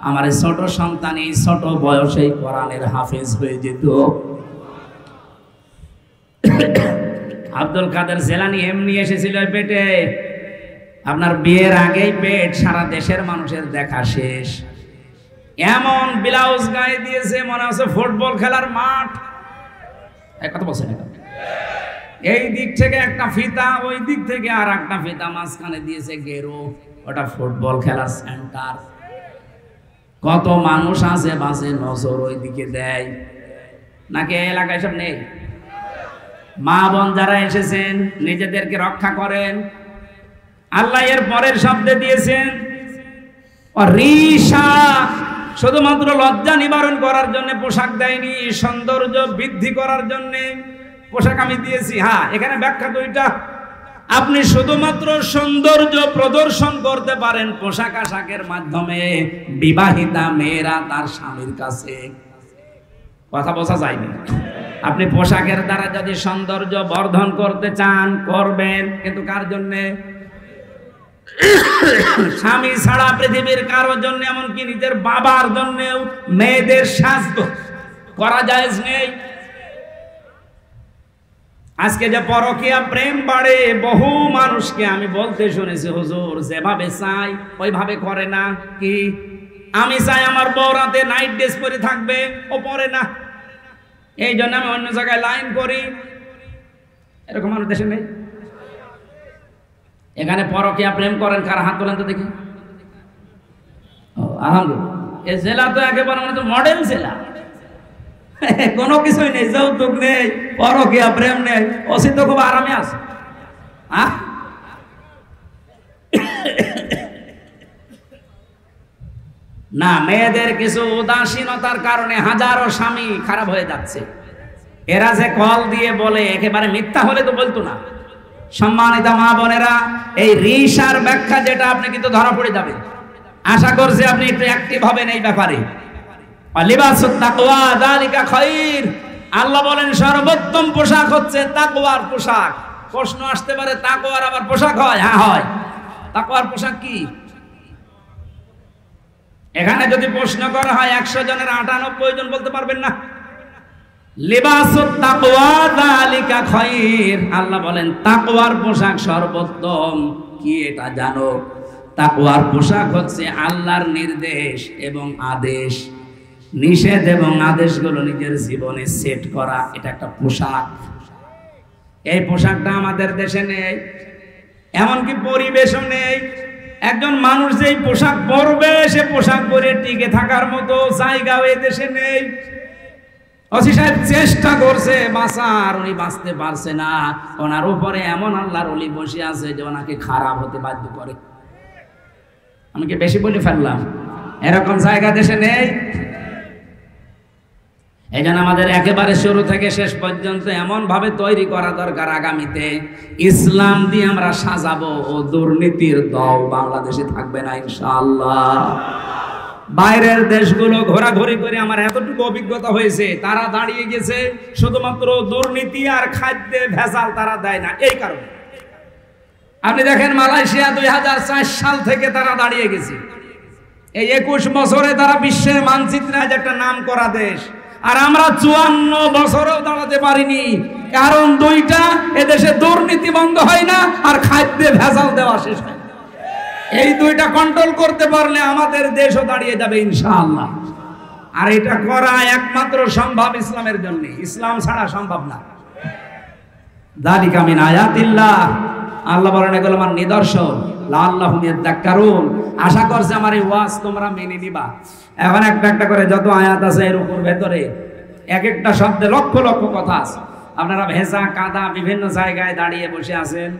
আমার এই ছোট সন্তান এই ছোট বয়সেই কোরআনের হাফেজ হয়ে যেত। আব্দুল কাদের জেলানি এমনি এসেছিল পেটে। আপনার বিয়ের আগেই পেট, সারা দেশের মানুষের দেখা শেষ। এমন ব্লাউজ গায়ে দিয়েছে মনে হচ্ছে ফুটবল খেলার মাঠ। কথা বলছেন, এই দিক থেকে একটা ফিতা, ওই দিক থেকে আর একটা ফিতা, মাঝখানে দিয়েছে গেরো, ওটা ফুটবল খেলার সেন্টার। কত মানুষ আছে বাসে, নজর ওই দিকে দেয় নাকি এলাকায় সব নেই? মা বোন যারা এসেছেন নিজেদেরকে রক্ষা করেন। আল্লাহ এর পরের শব্দে দিয়েছেন রিশা, শুধুমাত্র লজ্জা নিবারণ করার জন্য পোশাক দেয়নি, সৌন্দর্য বৃদ্ধি করার জন্য পোশাক আমি দিয়েছি। হ্যাঁ, এখানে ব্যাখ্যা দুইটা। আপনি শুধুমাত্র সৌন্দর্য প্রদর্শন করতে পারেন পোশাক আশাকের মাধ্যমে, বিবাহিতা মেয়েরা তার স্বামীর কাছে। কথা বোঝা যায়নি? আপনি পোশাকের দ্বারা যদি সৌন্দর্য বর্ধন করতে চান করবেন, কিন্তু কার জন্যে? স্বামী ছাড়া পৃথিবীর কারোর জন্য, এমনকি নিজের বাবার জন্যেও মেয়েদের সাজগোজ করা জায়েজ নেই। আজকে যে পরকীয়া প্রেম বাড়ে, বহু মানুষকে আমি বলতে শুনেছি হুজুর যেভাবে চাই ওইভাবে করে না। কি আমি চাই আমার বউ রাতে নাইট ড্রেস পরে থাকবে, ও পরে না, এই জন্য আমি অন্য জায়গায় লাইন করি। এরকম মানুষ দেশে নেই? এখানে পরকীয়া প্রেম করেন কার? হাত তোলেন তো দেখি। আলহামদুলিল্লাহ, এই জেলা তো একেবারে মডেল জেলা। কোনো কিছুই নেই, যৌতুক নেই, পরকীয়া প্রেম নেই, অসিত খুব আরামে আছে। না, মেয়েদের কিছু উদাসীনতার কারণে হাজারো স্বামী খারাপ হয়ে যাচ্ছে। এরা যে কল দিয়ে বলে, একেবারে মিথ্যা হলে তো বলতো না। সম্মানিত মা বোনেরা, এই রিশার ব্যাখ্যা যেটা আপনি কিন্তু ধরা পড়ে যাবেন। আশা করছি আপনি একটু অ্যাক্টিভ হবেন এই ব্যাপারে। লিবাসুত তাকওয়া যালিকা খায়র। আল্লাহ বলেন সর্বোত্তম পোশাক হচ্ছে তাকওয়ার পোশাক। প্রশ্ন আসতে পারে, তাকওয়ার আবার পোশাক হয়? হ্যাঁ হয়। তাকওয়ার পোশাক কি? এখানে যদি প্রশ্ন করা হয় 100 জনের 98 জন বলতে পারবেন না। লিবাসুত তাকওয়া যালিকা খায়র। আল্লাহ বলেন তাকওয়ার পোশাক সর্বোত্তম। কি এটা জানো? তাকওয়ার পোশাক হচ্ছে আল্লাহর নির্দেশ এবং আদেশ, নিষেধ এবং আদেশগুলো নিজের জীবনে সেট করা। এটা একটা পোশাক। এই পোশাকটা আমাদের দেশে নেই, এমনকি পরিবেশও নেই। একজন মানুষ যেই পোশাক পরবে, সে পোশাক পরে টিকে থাকার মতো জায়গাও এই দেশে নেই। ওসি সাহেব চেষ্টা করছে বাঁচার, উনি বাঁচতে পারছে না। ওনার উপরে এমন আল্লাহর ওলি বসে আছে যে ওনাকে খারাপ হতে বাধ্য করে। আমি কি বেশি বলে ফেললাম? এরকম জায়গা দেশে নেই। এই জন্য আমাদের একেবারে শুরু থেকে শেষ পর্যন্ত এমন ভাবে তৈরি করা দরকার, আগামীতে ইসলাম দিয়ে আমরা সাজাবো, ও দুর্নীতির দল বাংলাদেশে থাকবে না ইনশাআল্লাহ। বাইরের দেশগুলো ঘোরাঘুরি করে আমার এতটুকু অভিজ্ঞতা হয়েছে, তারা দাঁড়িয়ে গেছে শুধুমাত্র দুর্নীতি আর খাদ্যে ভেজাল তারা দেয় না, এই কারণে। আপনি দেখেন মালয়েশিয়া 2004 সাল থেকে তারা দাঁড়িয়ে গেছে। এই 21 বছরে তারা বিশ্বের মানচিত্রে আজ একটা নাম করা দেশ, আর আমরা 54 বছরেও দাঁড়াতে পারিনি। কারণ দুইটা, এদেশে দুর্নীতি বন্ধ হয় না আর খাদ্যে ভেজাল দেওয়া শেষ হয়। এই দুইটা কন্ট্রোল করতে পারলে আমাদের দেশও দাঁড়িয়ে যাবে ইনশাআল্লাহ। আর এটা করা একমাত্র সম্ভব ইসলামের জন্য, ইসলাম ছাড়া সম্ভব না। যালিকা মিন আয়াতিল্লাহ, আল্লাহ বলেন এগুলো আমার নিদর্শন, লাআল্লাহুম ইয়াযাক্কারুন। আশা করছে আমার এই ওয়াজ তোমরা মেনে নিবা। এখন একটা একটা করে যত আয়াত আছে এর উপর ভেতরে এক একটা শব্দে লক্ষ লক্ষ কথা আছে। আপনারা ভেজা কাদা বিভিন্ন জায়গায় দাঁড়িয়ে বসে আছেন,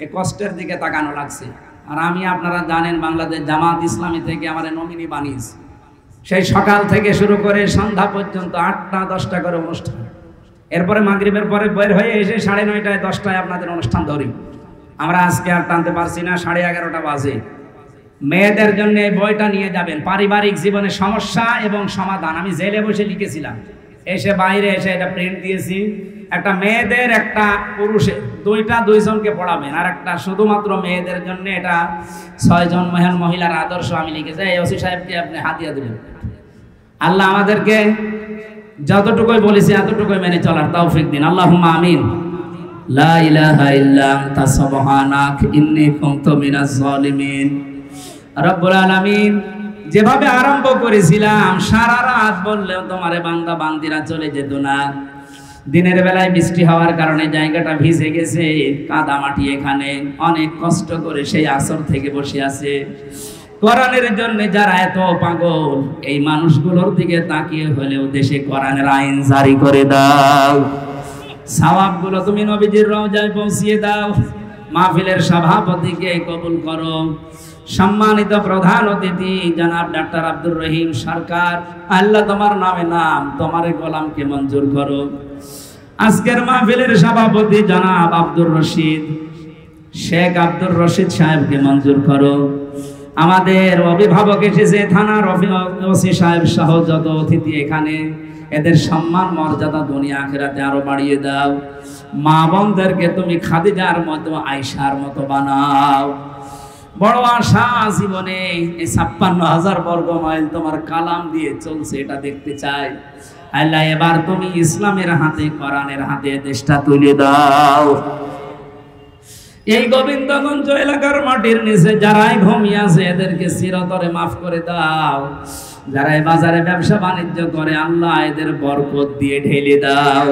এই কষ্টের দিকে তাকানো লাগছে। আর আমি, আপনারা জানেন, বাংলাদেশ জামাত ইসলামী থেকে আমার নমিনি বানিয়েছি। সেই সকাল থেকে শুরু করে সন্ধ্যা পর্যন্ত 8টা 10টা করে অনুষ্ঠান। এরপরে মাগরিবের পরে বের হয়ে এসে 9:30 10টায় আপনাদের অনুষ্ঠান ধরি। আমরা আজকে আর টানতে পারছি না, 11:30 বাজে। মেয়েদের জন্য এই বইটা নিয়ে যাবেন, পারিবারিক জীবনের সমস্যা এবং সমাধান। আমি জেলে বসে লিখেছিলাম, এসে বাইরে এসে এটা প্রিন্ট দিয়েছি। একটা মেয়েদের, একটা পুরুষের, দুইজনকে পড়াবেন। আর একটা শুধুমাত্র মেয়েদের জন্য, এটা 6 জন মহিলার আদর্শ আমি লিখেছি। এই ওসি সাহেবকে আপনি হাতিয়া দেবেন। আল্লাহ আমাদেরকে যতটুকুই বলেছি এতটুকুই মেনে চলার তৌফিক দিন, আল্লাহুম্মা আমিন। লা ইলাহা ইল্লা আনতা সুবহানাক ইন্নী কুনতু মিনাজ জালিমিন। রব্বুল আলামিন, যেভাবে আরম্ভ করেছিলাম সারা রাত বললেও তোমারে বান্দা বান্দিরা চলে যেত না। দিনের বেলায় বৃষ্টি হওয়ার কারণে জায়গাটা ভিজে গেছে, কাদা মাটি। এখানে অনেক কষ্ট করে সেই আসর থেকে বসে আছে কোরআনের জন্য যারা এত পাগল, এই মানুষগুলোর দিকে তাকিয়ে হলেও দেশে কোরআনের আইন জারি করে দাও। সওয়াবগুলো তুমি নবীজির রওজায় পৌঁছিয়ে দাও। মাহফিলের সভাপতিকে কবুল করো। সম্মানিত প্রধান অতিথি জনাব ডাক্তার আব্দুর রহিম সরকার, আল্লাহ তোমার নামে নাম, তোমার গোলামকে মঞ্জুর করো। আজকের মাহফিলের সভাপতি জনাব আব্দুর রশিদ, শেখ আব্দুর রশিদ সাহেবকে মঞ্জুর করো। আমাদের অভিভাবক এসেছে, থানার ওসি সাহেব সহ যত অতিথি এখানে, এদের সম্মান মর্যাদা দুনিয়া আখিরাতে আরো বাড়িয়ে দাও। মা বোনদেরকে তুমি খাদিজার মতো, আয়েশার মতো বানাও। বড় আশা জীবনে, এই 56,000 বর্গ মাইল তোমার কালাম দিয়ে চলছে, এটা দেখতে চাই। আল্লাহ এবার তুমি ইসলামের হাতে, কোরআনের হাতে দেশটা তুলে দাও। এই গোবিন্দগঞ্জ এলাকার মাটির নিচে যারাই ঘুমিয়ে আছে এদেরকে চিরতরে মাফ করে দাও। যারা বাজারে ব্যবসা বাণিজ্য করে আল্লাহ এদের বরকত দিয়ে ঢেলে দাও।